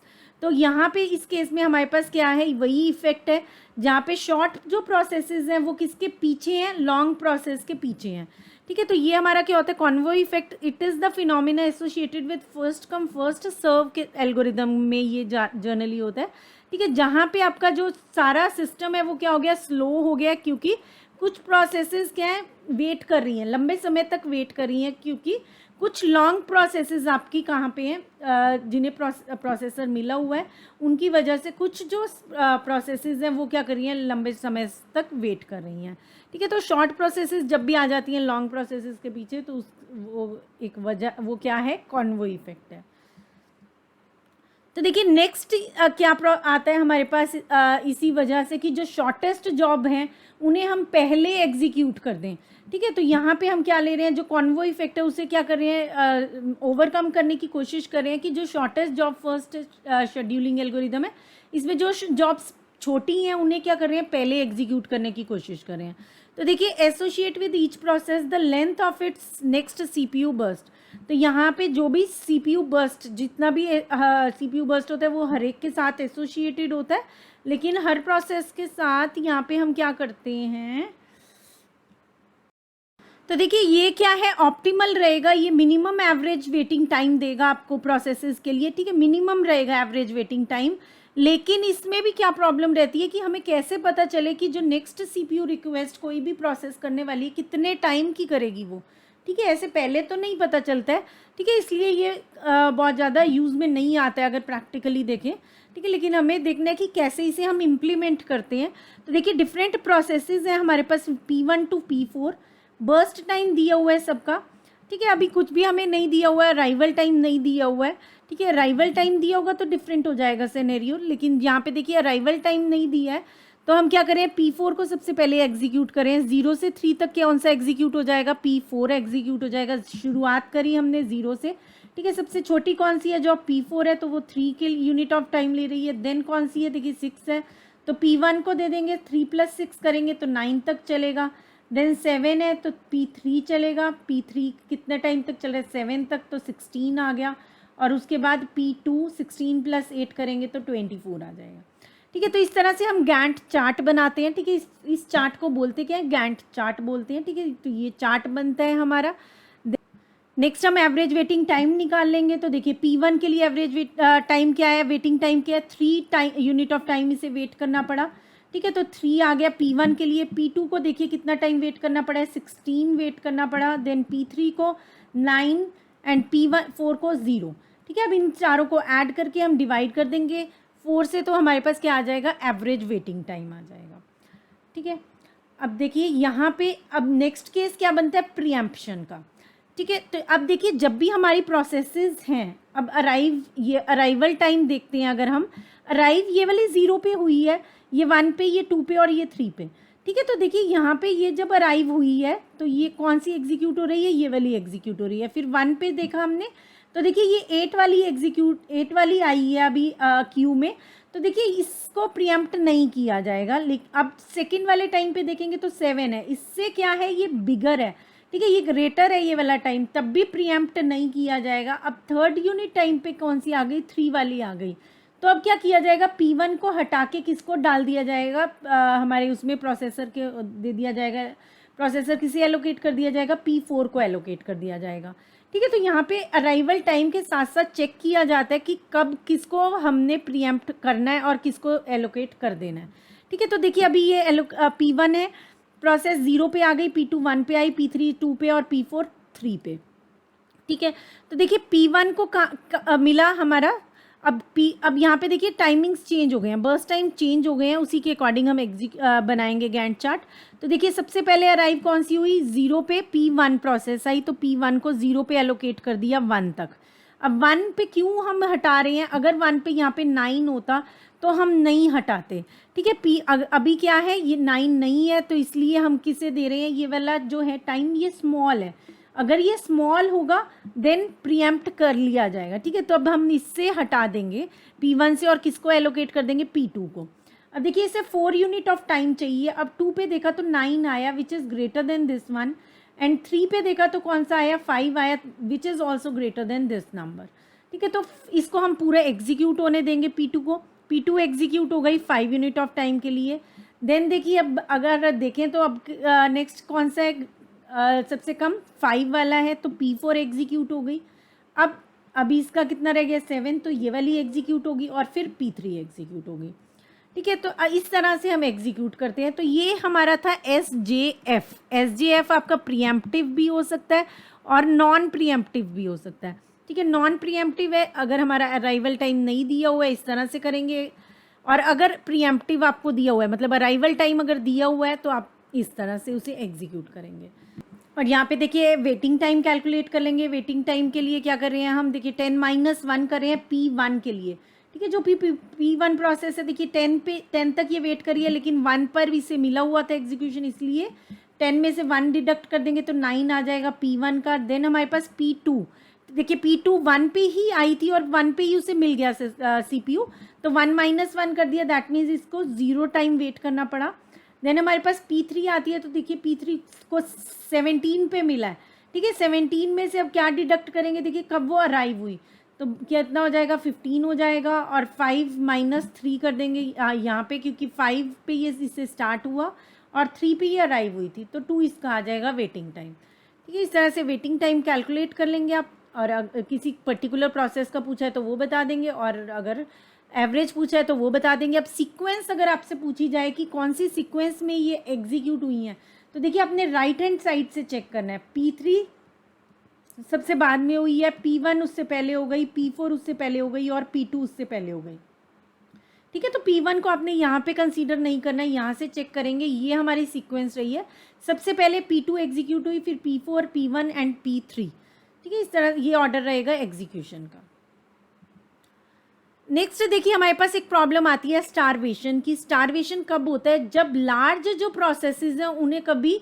Speaker 1: तो यहाँ पे इस केस में हमारे पास क्या है, वही इफेक्ट है जहाँ पे शॉर्ट जो प्रोसेसेस हैं वो किसके पीछे हैं, लॉन्ग प्रोसेस के पीछे हैं। ठीक है, तो ये हमारा क्या होता है, convoy effect. It is the phenomena associated with first come first serve के एल्गोरिदम में ये जनरली होता है। ठीक है, जहाँ पे आपका जो सारा सिस्टम है वो क्या हो गया, स्लो हो गया, क्योंकि कुछ प्रोसेसेस क्या है, वेट कर रही हैं, लंबे समय तक वेट कर रही हैं, क्योंकि कुछ लॉन्ग प्रोसेसेस आपकी कहाँ पे हैं, जिन्हें प्रोसेसर मिला हुआ है, उनकी वजह से कुछ जो प्रोसेसेस हैं वो क्या कर रही हैं, लंबे समय तक वेट कर रही हैं। ठीक है, तो शॉर्ट प्रोसेसेस जब भी आ जाती हैं लॉन्ग प्रोसेसेस के पीछे, तो वो एक वजह, वो क्या है, कॉन्वो इफेक्ट है। तो देखिए नेक्स्ट क्या आता है हमारे पास, इसी वजह से कि जो शॉर्टेस्ट जॉब हैं उन्हें हम पहले एग्जीक्यूट कर दें। ठीक है, तो यहाँ पे हम क्या ले रहे हैं, जो कॉन्वो इफेक्ट है उसे क्या कर रहे हैं, ओवरकम करने की कोशिश कर रहे हैं कि जो shortest job first scheduling algorithm है, इसमें जो जॉब्स छोटी हैं उन्हें क्या कर रहे हैं, पहले एग्जीक्यूट करने की कोशिश कर रहे हैं। तो देखिए associate with each process the length of its next CPU burst. तो यहाँ पे जो भी CPU बर्स्ट, जितना भी CPU बर्स्ट होता है वो हर एक के साथ एसोसिएटेड होता है, लेकिन हर प्रोसेस के साथ यहाँ पे हम क्या करते हैं, तो देखिए ये क्या है, ऑप्टिमल रहेगा, ये मिनिमम एवरेज वेटिंग टाइम देगा आपको प्रोसेसेस के लिए। ठीक है, मिनिमम रहेगा एवरेज वेटिंग टाइम, लेकिन इसमें भी क्या प्रॉब्लम रहती है कि हमें कैसे पता चले कि जो नेक्स्ट CPU रिक्वेस्ट कोई भी प्रोसेस करने वाली है कितने टाइम की करेगी वो। ठीक है, ऐसे पहले तो नहीं पता चलता है। ठीक है, इसलिए ये बहुत ज़्यादा यूज़ में नहीं आता है अगर प्रैक्टिकली देखें। ठीक है, लेकिन हमें देखना है कि कैसे इसे हम इम्प्लीमेंट करते हैं। तो देखिए डिफरेंट प्रोसेसेस हैं हमारे पास, P1 to P4, burst time दिया हुआ है सबका। ठीक है, अभी कुछ भी हमें नहीं दिया हुआ है, अराइवल टाइम नहीं दिया हुआ है। ठीक है, अराइवल टाइम दिया होगा तो डिफरेंट हो जाएगा सिनेरियो, लेकिन यहाँ पे देखिए अराइवल टाइम नहीं दिया है, तो हम क्या करें, P4 को सबसे पहले एग्जीक्यूट करें। 0 से 3 तक कौन सा एग्जीक्यूट हो जाएगा, P4 एग्जीक्यूट हो जाएगा। शुरुआत करी हमने 0 से। ठीक है, सबसे छोटी कौन सी है, जो P4 है, तो वो 3 के यूनिट ऑफ टाइम ले रही है। देन कौन सी है, देखिए 6 है, तो P1 को दे देंगे, 3 + 6 करेंगे तो 9 तक चलेगा। देन 7 है तो P3 चलेगा, P3 कितने टाइम तक चल रहा है, 7 तक, तो 16 आ गया। और उसके बाद P2 16 + 8 करेंगे तो 24 आ जाएगा। ठीक है, तो इस तरह से हम गैंट चार्ट बनाते हैं। ठीक है, इस चार्ट को बोलते क्या है, गैंट चार्ट बोलते हैं। ठीक है, तो ये चार्ट बनता है हमारा। नेक्स्ट हम एवरेज वेटिंग टाइम निकाल लेंगे। तो देखिए P1 के लिए एवरेज टाइम क्या है, वेटिंग टाइम क्या है, 3 यूनिट ऑफ टाइम इसे वेट करना पड़ा। ठीक है, तो 3 आ गया P1 के लिए। P2 को देखिए कितना टाइम वेट करना पड़ा है, 16 वेट करना पड़ा। देन P3 को 9 एंड P4 को 0। ठीक है, अब इन चारों को ऐड करके हम डिवाइड कर देंगे 4 से, तो हमारे पास क्या आ जाएगा, एवरेज वेटिंग टाइम आ जाएगा। ठीक है, अब देखिए यहाँ पे अब नेक्स्ट केस क्या बनता है, प्रीएम्प्शन का। ठीक है, तो अब देखिए जब भी हमारी प्रोसेसेस हैं, अब अराइवल टाइम देखते हैं। अगर हम अराइव ये वाली 0 पे हुई है, ये 1 पे, ये 2 पे और ये 3 पे। ठीक है, तो देखिए यहाँ पे ये जब अराइव हुई है तो ये कौन सी एग्जीक्यूट हो रही है, ये वाली एग्जीक्यूट हो रही है। फिर 1 पे देखा हमने, तो देखिए ये 8 वाली आई है अभी क्यू में, तो देखिए इसको प्रीएम्प्ट नहीं किया जाएगा। लेकिन अब सेकंड वाले टाइम पे देखेंगे तो 7 है, इससे क्या है, ये बिगर है। ठीक है, ये ग्रेटर है ये वाला टाइम, तब भी प्रीएम्प्ट नहीं किया जाएगा। अब थर्ड यूनिट टाइम पे कौन सी आ गई, 3 वाली आ गई, तो अब क्या किया जाएगा, P1 को हटा के किसको डाल दिया जाएगा, हमारे उसमें प्रोसेसर के दे दिया जाएगा, प्रोसेसर किसे एलोकेट कर दिया जाएगा, P4 को एलोकेट कर दिया जाएगा। ठीक है, तो यहाँ पे अराइवल टाइम के साथ साथ चेक किया जाता है कि कब किसको हमने प्रीएम्प्ट करना है और किसको एलोकेट कर देना है। ठीक है, तो देखिए अभी ये P1 है, प्रोसेस 0 पे आ गई, P2 1 पे आई, P3 2 पे और P4 3 पे। ठीक है, तो देखिए P1 को मिला हमारा अब यहाँ पे देखिए टाइमिंग्स चेंज हो गए हैं, बर्स्ट टाइम चेंज हो गए हैं, उसी के अकॉर्डिंग हम बनाएंगे गैंट चार्ट। तो देखिए सबसे पहले अराइव कौन सी हुई, 0 पे P1 प्रोसेस आई, तो P1 को 0 पे एलोकेट कर दिया 1 तक। अब 1 पे क्यों हम हटा रहे हैं, अगर 1 पे यहाँ पे 9 होता तो हम नहीं हटाते, ठीक है। अभी क्या है, ये 9 नहीं है, तो इसलिए हम किसे दे रहे हैं, ये वाला जो है टाइम ये स्मॉल है, अगर ये स्मॉल होगा देन प्रीएम्प्ट कर लिया जाएगा, ठीक है। तो अब हम इससे हटा देंगे P1 से और किसको एलोकेट कर देंगे, P2 को। अब देखिए इसे 4 यूनिट ऑफ टाइम चाहिए, अब 2 पे देखा तो 9 आया which is greater than this one, and 3 पे देखा तो कौन सा आया, 5 आया which is also greater than this number, ठीक है। तो इसको हम पूरा एग्जीक्यूट होने देंगे P2 को, P2 एग्जीक्यूट हो गई 5 यूनिट ऑफ टाइम के लिए। देन देखिए अब अगर देखें तो अब नेक्स्ट कौन सा है, सबसे कम 5 वाला है, तो P4 एग्जीक्यूट हो गई। अब अभी इसका कितना रह गया 7, तो ये वाली एग्जीक्यूट होगी और फिर P3 एग्जीक्यूट होगी, ठीक है। तो इस तरह से हम एग्जीक्यूट करते हैं। तो ये हमारा था SJF। SJF आपका प्रीएम्प्टिव भी हो सकता है और नॉन प्रीएम्प्टिव भी हो सकता है, ठीक है। नॉन प्रीएम्प्टिव है अगर हमारा अराइवल टाइम नहीं दिया हुआ है, इस तरह से करेंगे, और अगर प्रीएम्प्टिव आपको दिया हुआ है मतलब अराइवल टाइम अगर दिया हुआ है तो आप इस तरह से उसे एग्जीक्यूट करेंगे। और यहाँ पे देखिए वेटिंग टाइम कैलकुलेट कर लेंगे। वेटिंग टाइम के लिए क्या कर रहे हैं हम, देखिए 10-1 कर रहे हैं P1 के लिए, ठीक है। जो P1 प्रोसेस है देखिए 10 तक ये वेट करिए, लेकिन 1 पर इसे मिला हुआ था एग्जीक्यूशन, इसलिए 10 में से 1 डिडक्ट कर देंगे तो 9 आ जाएगा P1 का। देन हमारे पास P2, देखिए P2 1 पे ही आई थी और 1 पे ही उसे मिल गया CPU, तो 1-1 कर दिया, दैट मीन्स इसको 0 टाइम वेट करना पड़ा। देन हमारे पास P3 आती है, तो देखिए P3 को 17 पे मिला है, ठीक है। 17 में से अब क्या डिडक्ट करेंगे, देखिए कब वो अराइव हुई, तो कितना हो जाएगा 15 हो जाएगा, और 5-3 कर देंगे यहाँ पे, क्योंकि 5 पे ये इससे स्टार्ट हुआ और 3 पे ये अराइव हुई थी, तो 2 इसका आ जाएगा वेटिंग टाइम, ठीक है। इस तरह से वेटिंग टाइम कैलकुलेट कर लेंगे आप, और किसी पर्टिकुलर प्रोसेस का पूछा है तो वो बता देंगे, और अगर एवरेज पूछा है तो वो बता देंगे। अब सीक्वेंस अगर आपसे पूछी जाए कि कौन सी सीक्वेंस में ये एग्जीक्यूट हुई हैं, तो देखिए अपने राइट हैंड साइड से चेक करना है। P3 सबसे बाद में हुई है, P1 उससे पहले हो गई, P4 उससे पहले हो गई और P2 उससे पहले हो गई, ठीक है। तो P1 को आपने यहाँ पे कंसीडर नहीं करना है, यहाँ से चेक करेंगे, ये हमारी सीक्वेंस रही है। सबसे पहले P2 एग्जीक्यूट हुई, फिर P4, P1 एंड P3, ठीक है। इस तरह ये ऑर्डर रहेगा एग्जीक्यूशन का। नेक्स्ट देखिए हमारे पास एक प्रॉब्लम आती है स्टारवेशन की। स्टारवेशन कब होता है, जब लार्ज जो प्रोसेसेस हैं उन्हें कभी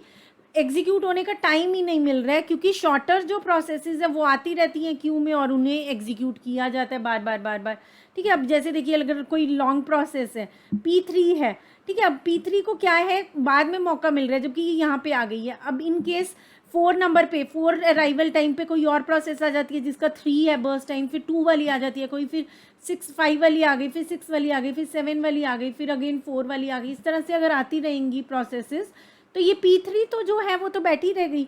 Speaker 1: एग्जीक्यूट होने का टाइम ही नहीं मिल रहा है, क्योंकि शॉर्टर जो प्रोसेसेस है वो आती रहती हैं क्यू में और उन्हें एग्जीक्यूट किया जाता है बार बार बार बार, ठीक है। अब जैसे देखिए अगर कोई लॉन्ग प्रोसेस है, P3 है, ठीक है। अब P3 को क्या है, बाद में मौका मिल रहा है, जबकि ये यहाँ पे आ गई है। अब इन केस 4 नंबर पे, 4 अराइवल टाइम पे कोई और प्रोसेस आ जाती है जिसका 3 है बर्स्ट टाइम, फिर 2 वाली आ जाती है कोई, फिर 5 वाली आ गई, फिर 6 वाली आ गई, फिर 7 वाली आ गई, फिर अगेन 4 वाली आ गई। इस तरह से अगर आती रहेंगी प्रोसेसेस तो ये P3 तो जो है वो तो बैठी रह गई,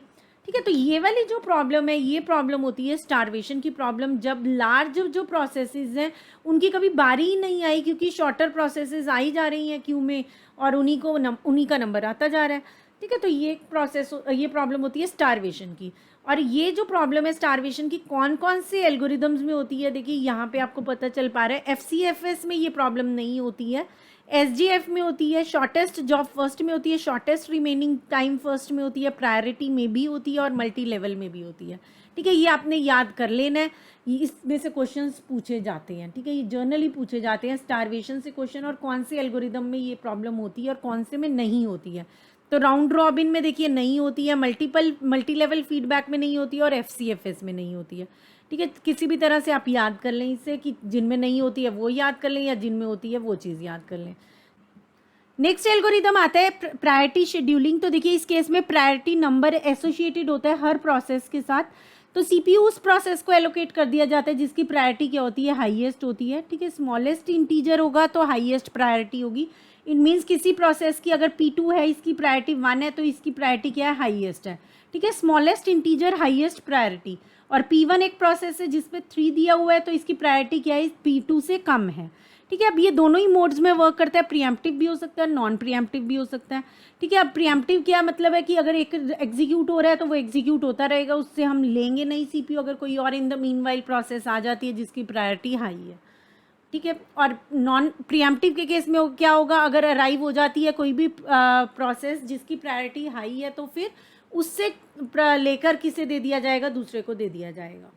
Speaker 1: ठीक है। तो ये वाली जो प्रॉब्लम है, ये प्रॉब्लम होती है स्टारवेशन की प्रॉब्लम, जब लार्ज जो प्रोसेसेस हैं उनकी कभी बारी ही नहीं आई, क्योंकि शॉर्टर प्रोसेसेस आई जा रही हैं क्यू में और उन्हीं का नंबर आता जा रहा है, ठीक है। तो ये प्रॉब्लम होती है स्टारवेशन की। और ये जो प्रॉब्लम है स्टारवेशन की कौन कौन से एल्गोरिदम्स में होती है, देखिए यहाँ पे आपको पता चल पा रहा है। FCFS में ये प्रॉब्लम नहीं होती है, SJF में होती है, शॉर्टेस्ट जॉब फर्स्ट में होती है, शॉर्टेस्ट रिमेनिंग टाइम फर्स्ट में होती है, प्रायोरिटी में भी होती है और मल्टी लेवल में भी होती है, ठीक है। ये आपने याद कर लेना है, ये इसमें से क्वेश्चंस पूछे जाते हैं, ठीक है। ये जर्नली पूछे जाते हैं स्टारवेशन से क्वेश्चन, और कौन से एल्गोरिदम में ये प्रॉब्लम होती है और कौन से में नहीं होती है। तो राउंड रॉबिन में देखिए नहीं होती है, मल्टी लेवल फीडबैक में नहीं होती है, और FCFS में नहीं होती है, ठीक है। किसी भी तरह से आप याद कर लें इसे, कि जिनमें नहीं होती है वो याद कर लें या जिनमें होती है वो चीज़ याद कर लें। नेक्स्ट एल्गोरिदम आता है प्रायोरिटी शेड्यूलिंग। तो देखिए इस केस में प्रायोरिटी नंबर एसोसिएटेड होता है हर प्रोसेस के साथ, तो CPU उस प्रोसेस को एलोकेट कर दिया जाता है जिसकी प्रायोरिटी क्या होती है, हाईएस्ट होती है, ठीक है। स्मॉलेस्ट इंटीजर होगा तो हाईएस्ट प्रायोरिटी होगी। इट मीन्स किसी प्रोसेस की अगर P2 है, इसकी प्रायोरिटी 1 है, तो इसकी प्रायोरिटी क्या है, हाईएस्ट है, ठीक है। स्मॉलेस्ट इंटीजर हाईएस्ट प्रायोरिटी, और P1 एक प्रोसेस है जिसमें 3 दिया हुआ है, तो इसकी प्रायोरिटी क्या है, P2 से कम है, ठीक है। अब ये दोनों ही मोड्स में वर्क करता है, प्रीएम्प्टिव भी हो सकता है, नॉन प्रीएम्प्टिव भी हो सकता है, ठीक है। अब प्रीएम्प्टिव क्या मतलब है कि अगर एक एग्जीक्यूट हो रहा है तो वो एग्जीक्यूट होता रहेगा, उससे हम लेंगे नहीं CPU, अगर कोई और इन द मीनवाइल प्रोसेस आ जाती है जिसकी प्रायोरिटी हाई है, ठीक है। और नॉन प्रिएम्प्टिव के केस में क्या होगा, अगर अराइव हो जाती है कोई भी प्रोसेस जिसकी प्रायोरिटी हाई है तो फिर उससे लेकर किसे दे दिया जाएगा, दूसरे को दे दिया जाएगा।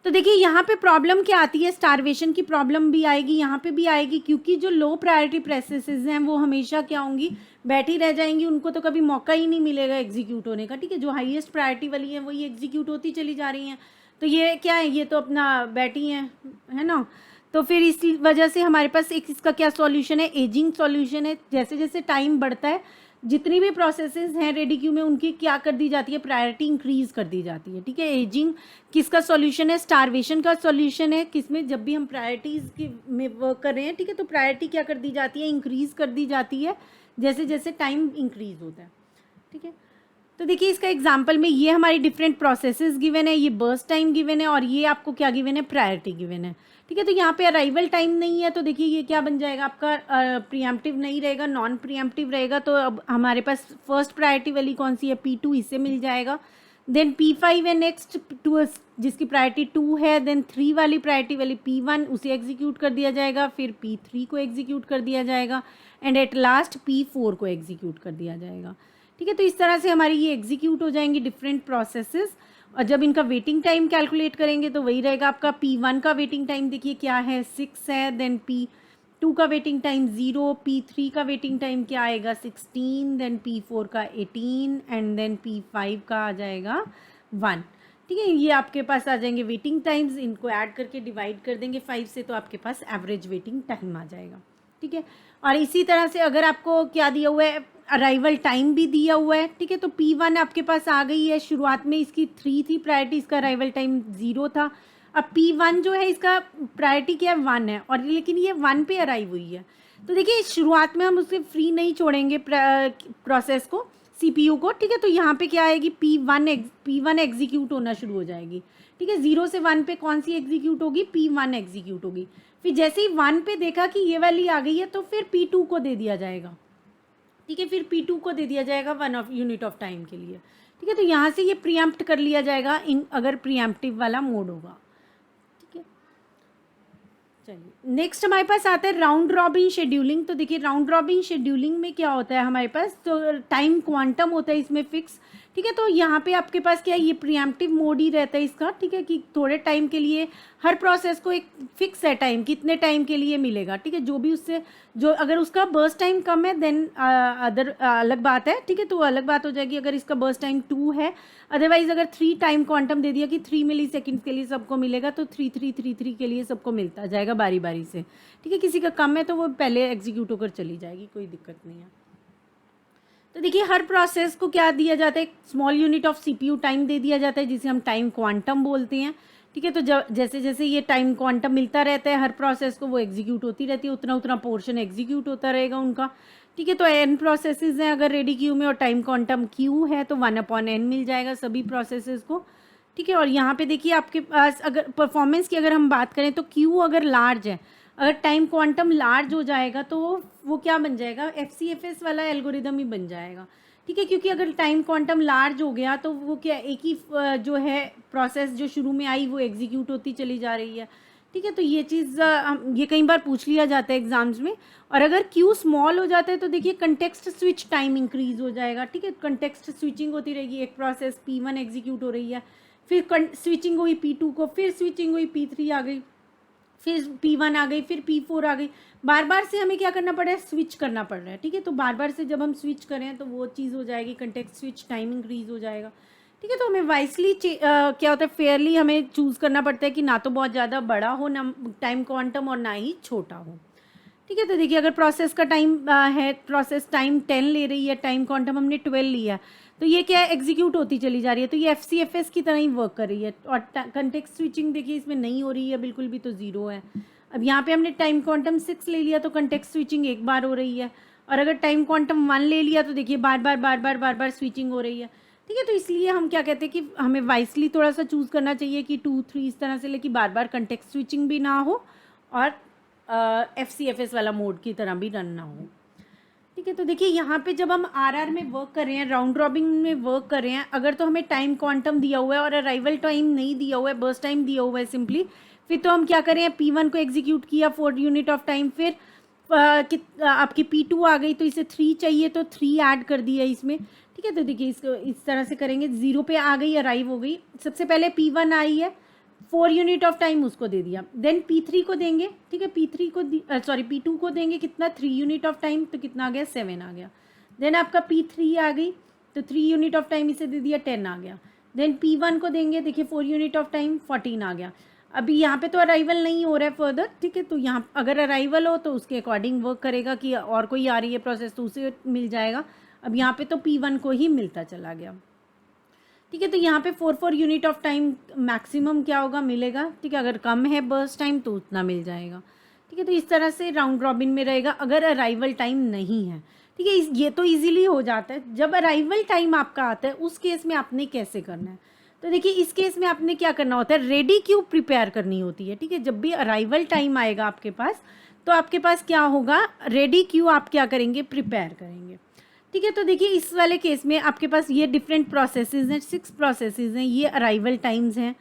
Speaker 1: तो देखिए यहाँ पे प्रॉब्लम क्या आती है, स्टारवेशन की प्रॉब्लम भी आएगी, यहाँ पे भी आएगी, क्योंकि जो लो प्रायोरिटी प्रोसेसेस हैं वो हमेशा क्या होंगी, बैठी रह जाएंगी, उनको तो कभी मौका ही नहीं मिलेगा एग्जीक्यूट होने का। ठीक है, जो हाईएस्ट प्रायोरिटी वाली है वही एग्जीक्यूट होती चली जा रही हैं। तो ये क्या है, ये तो अपना बैठी हैं, है ना। तो फिर इसी वजह से हमारे पास एक इसका क्या सॉल्यूशन है, एजिंग सॉल्यूशन है। जैसे जैसे टाइम बढ़ता है, जितनी भी प्रोसेसेस हैं रेडी क्यू में उनकी क्या कर दी जाती है, प्रायोरिटी इंक्रीज कर दी जाती है। ठीक है, एजिंग किसका सॉल्यूशन है, स्टारवेशन का सॉल्यूशन है। किसमें, जब भी हम प्रायोरिटीज़ की में वर्क कर रहे हैं, ठीक है, तो प्रायोरिटी क्या कर दी जाती है, इंक्रीज कर दी जाती है जैसे जैसे टाइम इंक्रीज होता है। ठीक है, तो देखिए इसका एग्जांपल में ये हमारी डिफरेंट प्रोसेसेस गिवन है, ये बर्स्ट टाइम गिवन है और ये आपको क्या गिवन है, प्रायोरिटी गिवन है। ठीक है, तो यहाँ पे अराइवल टाइम नहीं है, तो देखिए ये क्या बन जाएगा आपका, प्रीएम्प्टिव नहीं रहेगा, नॉन प्रीएम्प्टिव रहेगा। तो अब हमारे पास फर्स्ट प्रायोरिटी वाली कौन सी है, P2, इससे मिल जाएगा। देन P5 है नेक्स्ट, टू जिसकी प्रायोरिटी 2 है। देन 3 वाली प्रायोरिटी वाली P1, उसे एग्जीक्यूट कर दिया जाएगा, फिर P3 को एग्जीक्यूट कर दिया जाएगा एंड एट लास्ट P4 को एग्जीक्यूट कर दिया जाएगा। ठीक है, तो इस तरह से हमारी ये एग्जीक्यूट हो जाएंगी डिफरेंट प्रोसेसेस। और जब इनका वेटिंग टाइम कैलकुलेट करेंगे तो वही रहेगा आपका, P1 का वेटिंग टाइम देखिए क्या है, 6 है। देन P2 का वेटिंग टाइम 0, P3 का वेटिंग टाइम क्या आएगा, 16, देन P4 का 18 एंड देन P5 का आ जाएगा 1। ठीक है, ये आपके पास आ जाएंगे वेटिंग टाइम्स, इनको ऐड करके डिवाइड कर देंगे 5 से, तो आपके पास एवरेज वेटिंग टाइम आ जाएगा। ठीक है, और इसी तरह से अगर आपको क्या दिया हुआ है, अराइवल टाइम भी दिया हुआ है। ठीक है, तो P1 आपके पास आ गई है, शुरुआत में इसकी 3 थी प्रायोरिटी, इसका अराइवल टाइम 0 था। अब P1 जो है इसका प्रायोरिटी क्या है, 1 है, और लेकिन ये 1 पे अराइव हुई है। तो देखिए शुरुआत में हम उसे फ्री नहीं छोड़ेंगे प्रोसेस को, CPU को। ठीक है, तो यहाँ पे क्या आएगी, P1 एग्जीक्यूट होना शुरू हो जाएगी। ठीक है, 0 से 1 पे कौन सी एग्जीक्यूट होगी, P1 एग्जीक्यूट होगी। फिर जैसे ही 1 पे देखा कि ये वाली आ गई है तो फिर P2 को दे दिया जाएगा। ठीक है, फिर P2 को दे दिया जाएगा 1 यूनिट ऑफ टाइम के लिए। ठीक है, तो यहाँ से ये प्रीएम्प्ट कर लिया जाएगा इन अगर प्रीएम्प्टिव वाला मोड होगा। ठीक है, चलिए नेक्स्ट हमारे पास आता है राउंड रॉबिन शेड्यूलिंग। तो देखिए राउंड रॉबिन शेड्यूलिंग में क्या होता है हमारे पास, तो टाइम क्वांटम होता है इसमें फिक्स। ठीक है, तो यहाँ पे आपके पास क्या है, ये प्रीएम्प्टिव मोड ही रहता है इसका। ठीक है, कि थोड़े टाइम के लिए हर प्रोसेस को एक फिक्स है टाइम, कितने टाइम के लिए मिलेगा। ठीक है, जो भी उससे जो अगर उसका बर्स्ट टाइम कम है देन अदर अलग बात है। ठीक है, तो अलग बात हो जाएगी अगर इसका बर्स्ट टाइम 2 है। अदरवाइज अगर 3 टाइम क्वांटम दे दिया कि 3 मिली सेकेंड के लिए सबको मिलेगा, तो 3 के लिए सबको मिलता जाएगा बारी बारी से। ठीक है, किसी का कम है तो वो पहले एग्जीक्यूट होकर चली जाएगी, कोई दिक्कत नहीं है। तो देखिए हर प्रोसेस को क्या दिया जाता है, एक small unit of CPU time दे दिया जाता है, जिसे हम टाइम क्वांटम बोलते हैं। ठीक है, तो जब जैसे जैसे ये टाइम क्वांटम मिलता रहता है हर प्रोसेस को, वो एग्जीक्यूट होती रहती है, उतना उतना पोर्शन एग्जीक्यूट होता रहेगा उनका। ठीक है, तो n प्रोसेसेस हैं अगर रेडी क्यू में और टाइम क्वांटम q है तो 1/n मिल जाएगा सभी प्रोसेसेस को। ठीक है, और यहाँ पे देखिए आपके पास अगर परफॉर्मेंस की अगर हम बात करें तो q अगर लार्ज है, अगर टाइम क्वांटम लार्ज हो जाएगा तो वो क्या बन जाएगा, FCFS वाला एल्गोरिदम ही बन जाएगा। ठीक है, क्योंकि अगर टाइम क्वांटम लार्ज हो गया तो वो क्या एक ही जो है प्रोसेस जो शुरू में आई वो एग्जीक्यूट होती चली जा रही है। ठीक है, तो ये चीज़ ये कई बार पूछ लिया जाता है एग्जाम्स में। और अगर क्यू स्मॉल हो जाता है तो देखिए कंटेक्स्ट स्विच टाइम इंक्रीज हो जाएगा। ठीक है, कंटेक्स्ट स्विचिंग होती रहेगी, एक प्रोसेस P1 एग्जीक्यूट हो रही है, फिर स्विचिंग हुई P2 को, फिर स्विचिंग हुई P3 आ गई, फिर P1 आ गई, फिर P4 आ गई। बार बार से हमें क्या करना पड़ रहा है, स्विच करना पड़ रहा है। ठीक है, तो बार बार से जब हम स्विच करें तो वो चीज़ हो जाएगी, कंटेक्स्ट स्विच टाइम इंक्रीज हो जाएगा। ठीक है, तो हमें वाइसली क्या होता है, फेयरली हमें चूज़ करना पड़ता है कि ना तो बहुत ज़्यादा बड़ा हो ना टाइम क्वांटम और ना ही छोटा हो। ठीक है, तो देखिए अगर प्रोसेस का टाइम है, प्रोसेस टाइम 10 ले रही है, टाइम क्वांटम हमने 12 लिया, तो ये क्या है, एग्जीक्यूट होती चली जा रही है, तो ये FCFS की तरह ही वर्क कर रही है। और कंटेक्स्ट स्विचिंग देखिए इसमें नहीं हो रही है बिल्कुल भी, तो 0 है। अब यहाँ पे हमने टाइम क्वांटम 6 ले लिया तो कंटेक्स्ट स्विचिंग एक बार हो रही है, और अगर टाइम क्वांटम 1 ले लिया तो देखिए बार बार स्विचिंग हो रही है। ठीक है, तो इसलिए हम क्या कहते हैं कि हमें वाइसली थोड़ा सा चूज़ करना चाहिए कि 2, 3 इस तरह से लेकिन बार बार कंटेक्स्ट स्विचिंग भी ना हो और FCFS वाला मोड की तरह भी रन ना हो। ठीक है, तो देखिए यहाँ पे जब हम RR में वर्क कर रहे हैं, राउंड रॉबिन में वर्क कर रहे हैं, अगर तो हमें टाइम क्वांटम दिया हुआ है और अराइवल टाइम नहीं दिया हुआ है, बर्स्ट टाइम दिया हुआ है सिंपली, फिर तो हम क्या करें, P1 को एग्जीक्यूट किया 4 यूनिट ऑफ टाइम, फिर आपकी P2 आ गई तो इसे 3 चाहिए तो 3 ऐड कर दिया इसमें, ठीक है। तो देखिए इसको इस तरह से करेंगे, 0 पे आ गई, अराइव हो गई। सबसे पहले P1 आई है, 4 यूनिट ऑफ टाइम उसको दे दिया, देन P3 को देंगे, ठीक है। P3 को सॉरी P2 को देंगे कितना, 3 यूनिट ऑफ टाइम, तो कितना आ गया, 7 आ गया। देन आपका P3 आ गई तो 3 यूनिट ऑफ टाइम इसे दे दिया, 10 आ गया। देन P1 को देंगे, देखिए 4 यूनिट ऑफ टाइम, 14 आ गया। अभी यहाँ पे तो अराइवल नहीं हो रहा है फर्दर, ठीक है। तो यहाँ अगर अराइवल हो तो उसके अकॉर्डिंग वर्क करेगा कि और कोई आ रही है प्रोसेस तो उसे मिल जाएगा। अब यहाँ पे तो P1 को ही मिलता चला गया, ठीक है। तो यहाँ पे 4 यूनिट ऑफ टाइम मैक्सिमम क्या होगा, मिलेगा, ठीक है। अगर कम है बर्स्ट टाइम तो उतना मिल जाएगा, ठीक है। तो इस तरह से राउंड रॉबिन में रहेगा अगर अराइवल टाइम नहीं है, ठीक है। ये तो इजीली हो जाता है। जब अराइवल टाइम आपका आता है उस केस में आपने कैसे करना है, तो देखिए इस केस में आपने क्या करना होता है, रेडी क्यू प्रिपेयर करनी होती है, ठीक है। जब भी अराइवल टाइम आएगा आपके पास तो आपके पास क्या होगा, रेडी क्यू आप क्या करेंगे, प्रिपेयर करेंगे, ठीक है। तो देखिए इस वाले केस में आपके पास ये डिफरेंट प्रोसेसेस हैं, 6 प्रोसेसेस हैं, ये अराइवल टाइम्स हैं,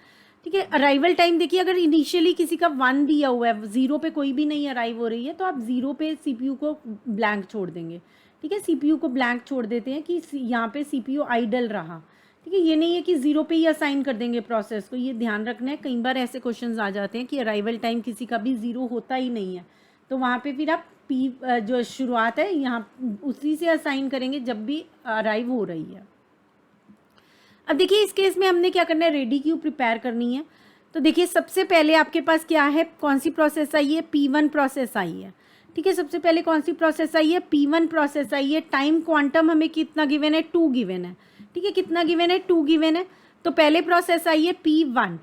Speaker 1: ठीक है। अराइवल टाइम देखिए अगर इनिशियली किसी का 1 दिया हुआ है, 0 पे कोई भी नहीं अराइव हो रही है, तो आप 0 पे सीपीयू को ब्लैंक छोड़ देंगे, ठीक है। सीपीयू को ब्लैंक छोड़ देते हैं कि यहाँ पे सीपीयू आइडल रहा, ठीक है। ये नहीं है कि 0 पे ही असाइन कर देंगे प्रोसेस को, ये ध्यान रखना है। कई बार ऐसे क्वेश्चंस आ जाते हैं कि अराइवल टाइम किसी का भी 0 होता ही नहीं है, तो वहाँ पे फिर आप पी जो शुरुआत है यहाँ उसी से असाइन करेंगे जब भी अराइव हो रही है। अब देखिए इस केस में हमने क्या करना है, रेडी क्यू प्रिपेयर करनी है। तो देखिए सबसे पहले आपके पास क्या है, कौन सी प्रोसेस आई है, P1 प्रोसेस आई है, ठीक है। सबसे पहले कौन सी प्रोसेस आई है, P1 प्रोसेस आई है। टाइम क्वांटम हमें कितना गिवन है, 2 गिवन है, ठीक है। कितना गिवन है, 2 गिवन है। तो पहले प्रोसेस आई है P1,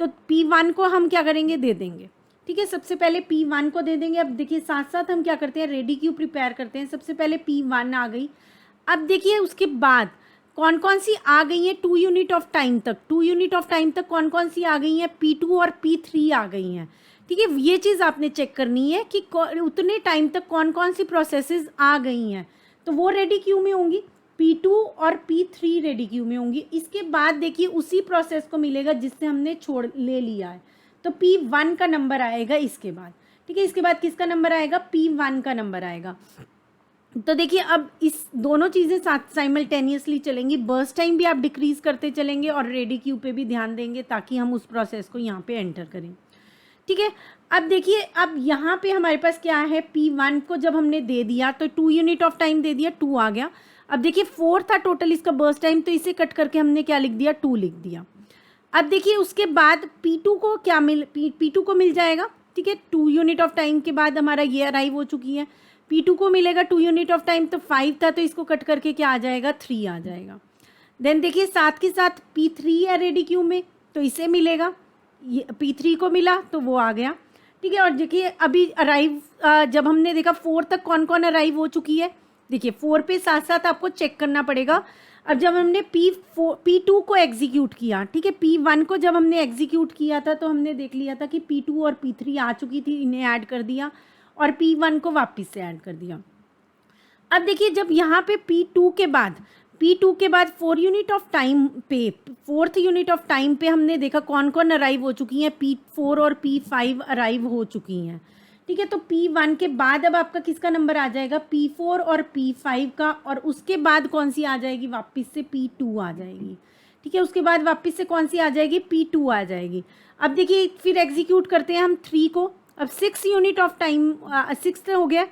Speaker 1: तो P1 को हम क्या करेंगे, दे देंगे, ठीक है। सबसे पहले P1 को दे देंगे। अब देखिए साथ साथ हम क्या करते हैं, रेडी क्यू प्रिपेयर करते हैं। सबसे पहले P1 आ गई। अब देखिए उसके बाद कौन कौन सी आ गई हैं, 2 यूनिट ऑफ टाइम तक, 2 यूनिट ऑफ टाइम तक कौन कौन सी आ गई हैं, P2 और P3 आ गई हैं, ठीक है। ये चीज़ आपने चेक करनी है कि उतने टाइम तक कौन कौन सी प्रोसेसेस आ गई हैं, तो वो रेडी क्यू में होंगी। P2 और P3 रेडी क्यू में होंगी। इसके बाद देखिए उसी प्रोसेस को मिलेगा जिससे हमने छोड़ ले लिया है, तो P1 का नंबर आएगा इसके बाद, ठीक है। इसके बाद किसका नंबर आएगा, P1 का नंबर आएगा। तो देखिए अब इस दोनों चीज़ें साथ साइमल्टेनियसली चलेंगी, बर्स्ट टाइम भी आप डिक्रीज करते चलेंगे और रेडी क्यू पे भी ध्यान देंगे ताकि हम उस प्रोसेस को यहाँ पे एंटर करें, ठीक है। अब देखिए अब यहाँ पे हमारे पास क्या है, P1 को जब हमने दे दिया तो 2 यूनिट ऑफ टाइम दे दिया, 2 आ गया। अब देखिए 4 था टोटल इसका बर्स्ट टाइम, तो इसे कट करके हमने क्या लिख दिया, 2 लिख दिया। अब देखिए उसके बाद P2 को क्या P2 को मिल जाएगा, ठीक है। 2 यूनिट ऑफ टाइम के बाद हमारा ये अराइव हो चुकी है, P2 को मिलेगा 2 यूनिट ऑफ टाइम, तो 5 था तो इसको कट करके क्या आ जाएगा, 3 आ जाएगा। देन देखिए साथ के साथ P3 है रेडी क्यू में, तो इसे मिलेगा, ये P3 को मिला तो वो आ गया, ठीक है। और देखिए अभी अराइव जब हमने देखा 4 तक कौन कौन अराइव हो चुकी है, देखिए 4 पे साथ साथ आपको चेक करना पड़ेगा। अब जब हमने P2 को एग्जीक्यूट किया, ठीक है, P1 को जब हमने एग्जीक्यूट किया था तो हमने देख लिया था कि P2 और P3 आ चुकी थी, इन्हें ऐड कर दिया और P1 को वापस से ऐड कर दिया। अब देखिए जब यहाँ पे P2 के बाद 4 यूनिट ऑफ टाइम पे, 4th यूनिट ऑफ टाइम पे हमने देखा कौन कौन अराइव हो चुकी हैं, P4 और P5 अराइव हो चुकी हैं, ठीक है। तो P1 के बाद अब आपका किसका नंबर आ जाएगा, P4 और P5 का, और उसके बाद कौन सी आ जाएगी, वापस से P2 आ जाएगी, ठीक है। उसके बाद वापस से कौन सी आ जाएगी, P2 आ जाएगी। अब देखिए फिर एग्जीक्यूट करते हैं हम 3 को। अब 6 यूनिट ऑफ टाइम, 6 हो गया।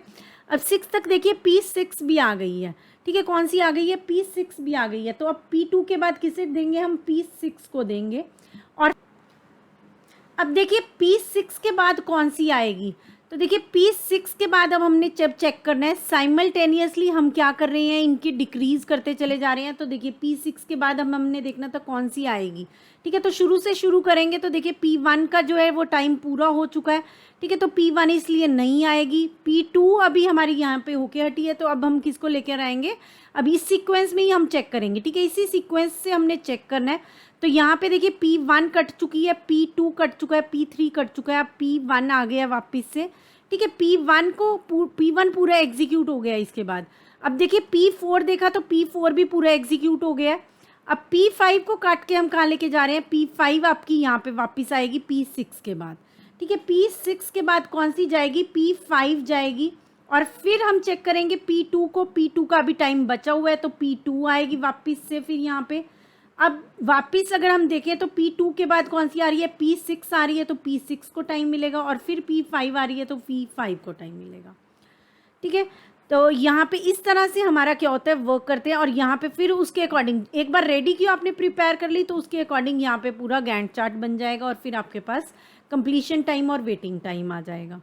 Speaker 1: अब 6 तक देखिए P6 भी आ गई है, ठीक है। कौन सी आ गई है, P6 भी आ गई है। तो अब P2 के बाद किसे देंगे, हम P6 को देंगे। और अब देखिए P6 के बाद कौन सी आएगी, तो देखिए P6 के बाद अब हमने जब चेक करना है साइमल्टेनियसली हम क्या कर रहे हैं, इनकी डिक्रीज करते चले जा रहे हैं। तो देखिए P6 के बाद अब हमने देखना था कौन सी आएगी, ठीक है। तो शुरू से शुरू करेंगे तो देखिए P1 का जो है वो टाइम पूरा हो चुका है, ठीक है। तो P1 इसलिए नहीं आएगी। P2 अभी हमारी यहाँ पे होके हटी है, तो अब हम किसको लेकर आएंगे, अभी इस सीक्वेंस में ही हम चेक करेंगे, ठीक है। इसी सीक्वेंस से हमने चेक करना है। तो यहाँ पे देखिए P1 कट चुकी है, P2 कट चुका है, P3 कट चुका है, अब P1 आ गया वापस से, ठीक है। P1 पूरा एग्जीक्यूट हो गया। इसके बाद अब देखिए P4 देखा तो P4 भी पूरा एग्जीक्यूट हो गया है। अब P5 को काट के हम कहाँ लेके जा रहे हैं, P5 आपकी यहाँ पे वापस आएगी P6 के बाद, ठीक है। P6 के बाद कौन सी जाएगी, P5 जाएगी, और फिर हम चेक करेंगे P2 को, P2 का भी टाइम बचा हुआ है तो P2 आएगी वापस से फिर यहाँ पे। अब वापस अगर हम देखें तो P2 के बाद कौन सी आ रही है, P6 आ रही है, तो P6 को टाइम मिलेगा, और फिर P5 आ रही है तो P5 को टाइम मिलेगा। ठीक है, तो यहाँ पे इस तरह से हमारा क्या होता है, वर्क करते हैं। और यहाँ पे फिर उसके अकॉर्डिंग एक बार रेडी किया आपने प्रिपेयर कर ली तो उसके अकॉर्डिंग यहाँ पे पूरा गैंट चार्ट बन जाएगा, और फिर आपके पास कंप्लीशन टाइम और वेटिंग टाइम आ जाएगा।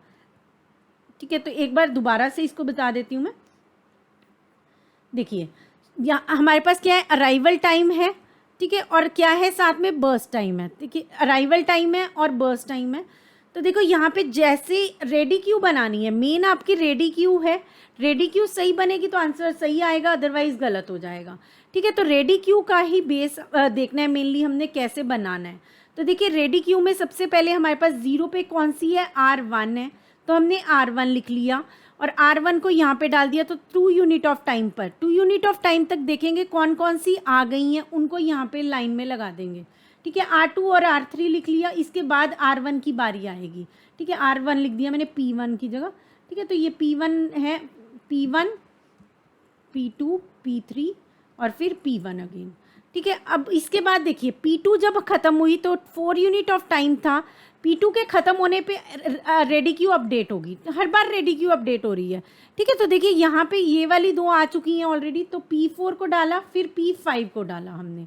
Speaker 1: ठीक है, तो एक बार दोबारा से इसको बता देती हूँ मैं। देखिए यहाँ हमारे पास क्या है, अराइवल टाइम है, ठीक है, और क्या है साथ में, बर्स्ट टाइम है। ठीक है, अराइवल टाइम है और बर्स्ट टाइम है। तो देखो यहाँ पे जैसे रेडी क्यू बनानी है, मेन आपकी रेडी क्यू है, रेडी क्यू सही बनेगी तो आंसर सही आएगा, अदरवाइज गलत हो जाएगा। ठीक है, तो रेडी क्यू का ही बेस देखना है मेनली हमने कैसे बनाना है। तो देखिए रेडी क्यू में सबसे पहले हमारे पास 0 पे कौन सी है, R1 है, तो हमने R1 लिख लिया और R1 को यहाँ पे डाल दिया। तो 2 यूनिट ऑफ टाइम पर 2 यूनिट ऑफ टाइम तक देखेंगे कौन कौन सी आ गई हैं, उनको यहाँ पे लाइन में लगा देंगे। ठीक है, R2 और R3 लिख लिया, इसके बाद R1 की बारी आएगी। ठीक है, R1 लिख दिया मैंने P1 की जगह। ठीक है, तो ये P1 है, P1 P2 P3 और फिर P1 अगेन। ठीक है, अब इसके बाद देखिए P2 जब ख़त्म हुई तो 4 यूनिट ऑफ टाइम था, P2 के ख़त्म होने पे रेडी क्यू अपडेट होगी, हर बार रेडी क्यू अपडेट हो रही है। ठीक है, तो देखिए यहाँ पे ये वाली 2 आ चुकी हैं ऑलरेडी, तो P4 को डाला, फिर P5 को डाला हमने,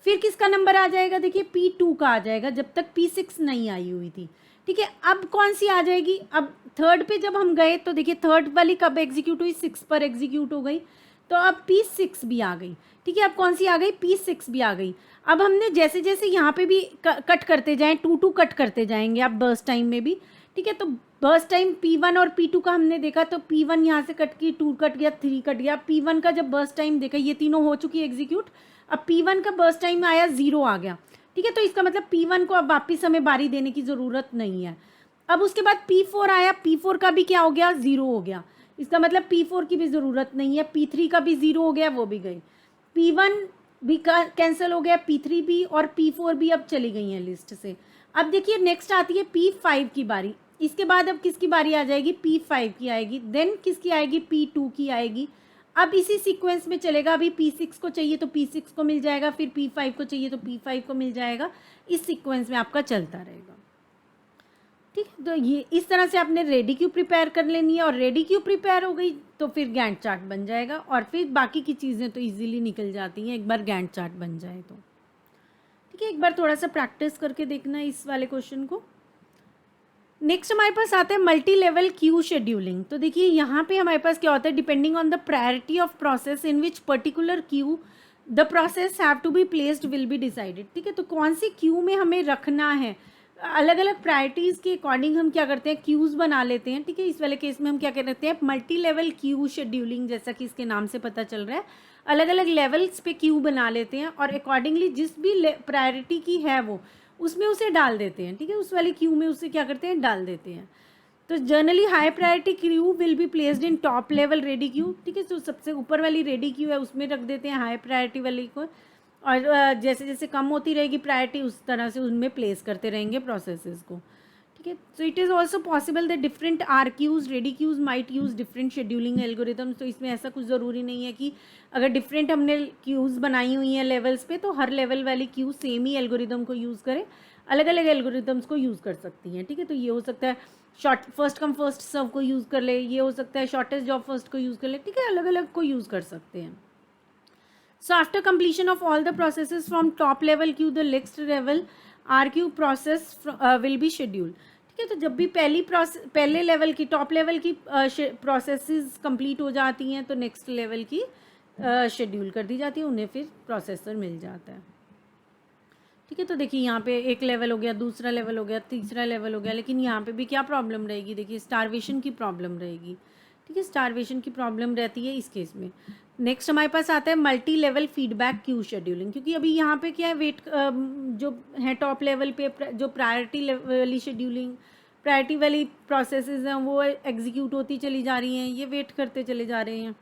Speaker 1: फिर किसका नंबर आ जाएगा, देखिए P2 का आ जाएगा, जब तक P6 नहीं आई हुई थी। ठीक है, अब कौन सी आ जाएगी, अब थर्ड पे जब हम गए तो देखिए थर्ड वाली कब एग्जीक्यूट हुई, 6 पर एग्जीक्यूट हो गई, तो अब P6 भी आ गई। ठीक है, अब कौन सी आ गई, P6 भी आ गई। अब हमने जैसे जैसे यहाँ पे भी कट करते जाएं, 2 कट करते जाएंगे आप बर्स्ट टाइम में भी। ठीक है, तो बर्स्ट टाइम P1 और P2 का हमने देखा, तो P1 यहाँ से कट की, 2 कट गया, 3 कट गया। P1 का जब बर्स्ट टाइम देखा, ये तीनों हो चुकी एग्जीक्यूट, अब P1 का बर्स्ट टाइम आया 0 आ गया। ठीक है, तो इसका मतलब P1 को अब वापस हमें बारी देने की ज़रूरत नहीं है। अब उसके बाद P4 आया, P4 का भी क्या हो गया, 0 हो गया, इसका मतलब P4 की भी ज़रूरत नहीं है। P3 का भी 0 हो गया, वो भी गई, P1 भी कैंसिल हो गया, P3 भी और P4 भी अब चली गई हैं लिस्ट से। अब देखिए नेक्स्ट आती है P5 की बारी, इसके बाद अब किसकी बारी आ जाएगी, P5 की आएगी, देन किसकी आएगी, P2 की आएगी। अब इसी सीक्वेंस में चलेगा, अभी P6 को चाहिए तो P6 को मिल जाएगा, फिर P5 को चाहिए तो P5 को मिल जाएगा, इस सीक्वेंस में आपका चलता रहेगा। ठीक है, तो ये इस तरह से आपने रेडी क्यू प्रिपेयर कर लेनी है, और रेडी क्यू प्रिपेयर हो गई तो फिर गैंट चार्ट बन जाएगा, और फिर बाकी की चीज़ें तो इजीली निकल जाती हैं एक बार गैंट चार्ट बन जाए तो। ठीक है, एक बार थोड़ा सा प्रैक्टिस करके देखना है इस वाले क्वेश्चन को। नेक्स्ट हमारे पास आता है मल्टी लेवल क्यू शेड्यूलिंग। तो देखिए यहाँ पे हमारे पास क्या होता है, depending on the priority of process in which particular queue the process have to be placed will be decided. ठीक है, तो कौन सी क्यू में हमें रखना है, अलग अलग प्रायोरिटीज़ के अकॉर्डिंग हम क्या करते हैं, क्यूज़ बना लेते हैं। ठीक है, इस वाले केस में हम क्या करते हैं, मल्टी लेवल क्यू शेड्यूलिंग, जैसा कि इसके नाम से पता चल रहा है, अलग अलग लेवल्स पे क्यू बना लेते हैं और अकॉर्डिंगली जिस भी प्रायोरिटी की है वो उसमें उसे डाल देते हैं। ठीक है, उस वाली क्यू में उसे क्या करते हैं, डाल देते हैं। तो generally high priority queue will be placed in top level ready queue. ठीक है, तो सबसे ऊपर वाली रेडी क्यू है उसमें रख देते हैं हाई प्रायोरिटी वाली को, और जैसे जैसे कम होती रहेगी प्रायोरिटी उस तरह से उनमें प्लेस करते रहेंगे प्रोसेसेस को। ठीक है, so it is also possible that different are queues ready queues might use different scheduling algorithms. तो इसमें ऐसा कुछ ज़रूरी नहीं है कि अगर डिफरेंट हमने क्यूज़ बनाई हुई हैं लेवल्स पे तो हर लेवल वाली क्यू सेम ही एल्गोरिथम को यूज़ करें, अलग अलग एल्गोरिथम्स को यूज़ कर सकती हैं। ठीक है, तो ये हो सकता है फर्स्ट कम फर्स्ट सर्व को यूज़ कर ले, ये हो सकता है शॉर्टेस्ट जॉब फर्स्ट को यूज़ कर ले। ठीक है, अलग अलग को यूज़ कर सकते हैं। So after completion of all the processes from top level queue, the next level RQ process will be scheduled. ठीक है, तो जब भी पहले लेवल की टॉप लेवल की प्रोसेसेस कंप्लीट हो जाती हैं तो नेक्स्ट लेवल की शेड्यूल कर दी जाती है, उन्हें फिर प्रोसेसर मिल जाता है। ठीक है, तो देखिए यहाँ पे एक लेवल हो गया, दूसरा लेवल हो गया, तीसरा लेवल हो गया, लेकिन यहाँ पे भी क्या प्रॉब्लम रहेगी, देखिए स्टारवेशन की प्रॉब्लम रहेगी। ठीक है, स्टारवेशन की प्रॉब्लम रहती है इस केस में। नेक्स्ट हमारे पास आता है multi level feedback queue scheduling, क्योंकि अभी यहाँ पे क्या है, जो है टॉप लेवल पे जो प्रायोरिटी वाली शेड्यूलिंग, प्रायोरिटी वाली प्रोसेसेस हैं वो एग्जीक्यूट होती चली जा रही हैं, ये वेट करते चले जा रहे हैं।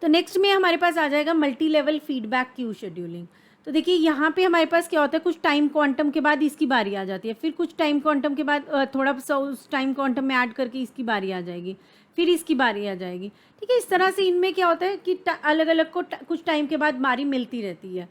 Speaker 1: तो नेक्स्ट में हमारे पास आ जाएगा multi level feedback queue scheduling. तो देखिए यहाँ पे हमारे पास क्या होता है, कुछ टाइम क्वांटम के बाद इसकी बारी आ जाती है, फिर कुछ टाइम क्वांटम के बाद थोड़ा सा उस टाइम क्वांटम में ऐड करके इसकी बारी आ जाएगी, फिर इसकी बारी आ जाएगी। ठीक है, इस तरह से इनमें क्या होता है कि अलग अलग को कुछ टाइम के बाद बारी मिलती रहती है।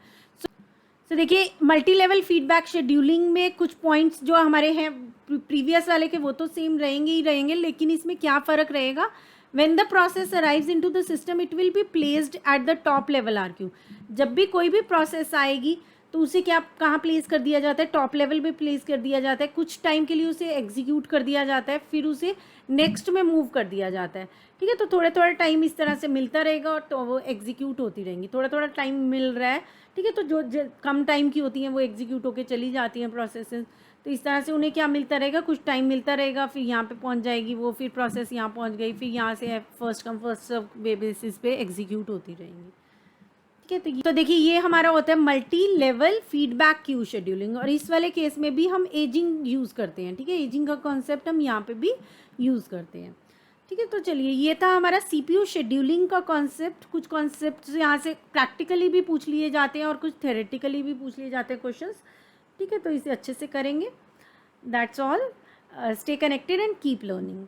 Speaker 1: तो देखिए मल्टी लेवल फीडबैक शेड्यूलिंग में कुछ पॉइंट्स जो हमारे हैं प्रीवियस वाले के वो तो सेम रहेंगे ही रहेंगे, लेकिन इसमें क्या फ़र्क रहेगा, when the process arrives into the system it will be placed at the top level RQ. जब भी कोई भी प्रोसेस आएगी तो उसे क्या कहाँ प्लेस कर दिया जाता है, टॉप लेवल पे प्लेस कर दिया जाता है, कुछ टाइम के लिए उसे एग्जीक्यूट कर दिया जाता है, फिर उसे नेक्स्ट में मूव कर दिया जाता है। ठीक है, तो थोड़ा थोड़ा टाइम इस तरह से मिलता रहेगा और तो वो एग्जीक्यूट होती रहेंगी, थोड़ा थोड़ा टाइम मिल रहा है। ठीक है, तो जो कम टाइम की होती हैं वो एग्जीक्यूट होके चली जाती हैं प्रोसेसेस, तो इस तरह से उन्हें क्या मिलता रहेगा, कुछ टाइम मिलता रहेगा, फिर यहाँ पे पहुँच जाएगी वो, फिर प्रोसेस यहाँ पहुँच गई, फिर यहाँ से first come first serve basis पे एग्जीक्यूट होती रहेंगी। ठीक है, तो देखिए ये हमारा होता है multi level feedback queue scheduling, और इस वाले केस में भी हम एजिंग यूज़ करते हैं। ठीक है, एजिंग का कॉन्सेप्ट हम यहाँ पे भी यूज़ करते हैं। ठीक है, तो चलिए ये था हमारा सीपीयू शेड्यूलिंग का कॉन्सेप्ट। कुछ कॉन्सेप्ट यहाँ से प्रैक्टिकली भी पूछ लिए जाते हैं और कुछ थ्योरेटिकली भी पूछ लिए जाते हैं क्वेश्चंस। ठीक है, तो इसे अच्छे से करेंगे। That's all, stay connected and keep learning.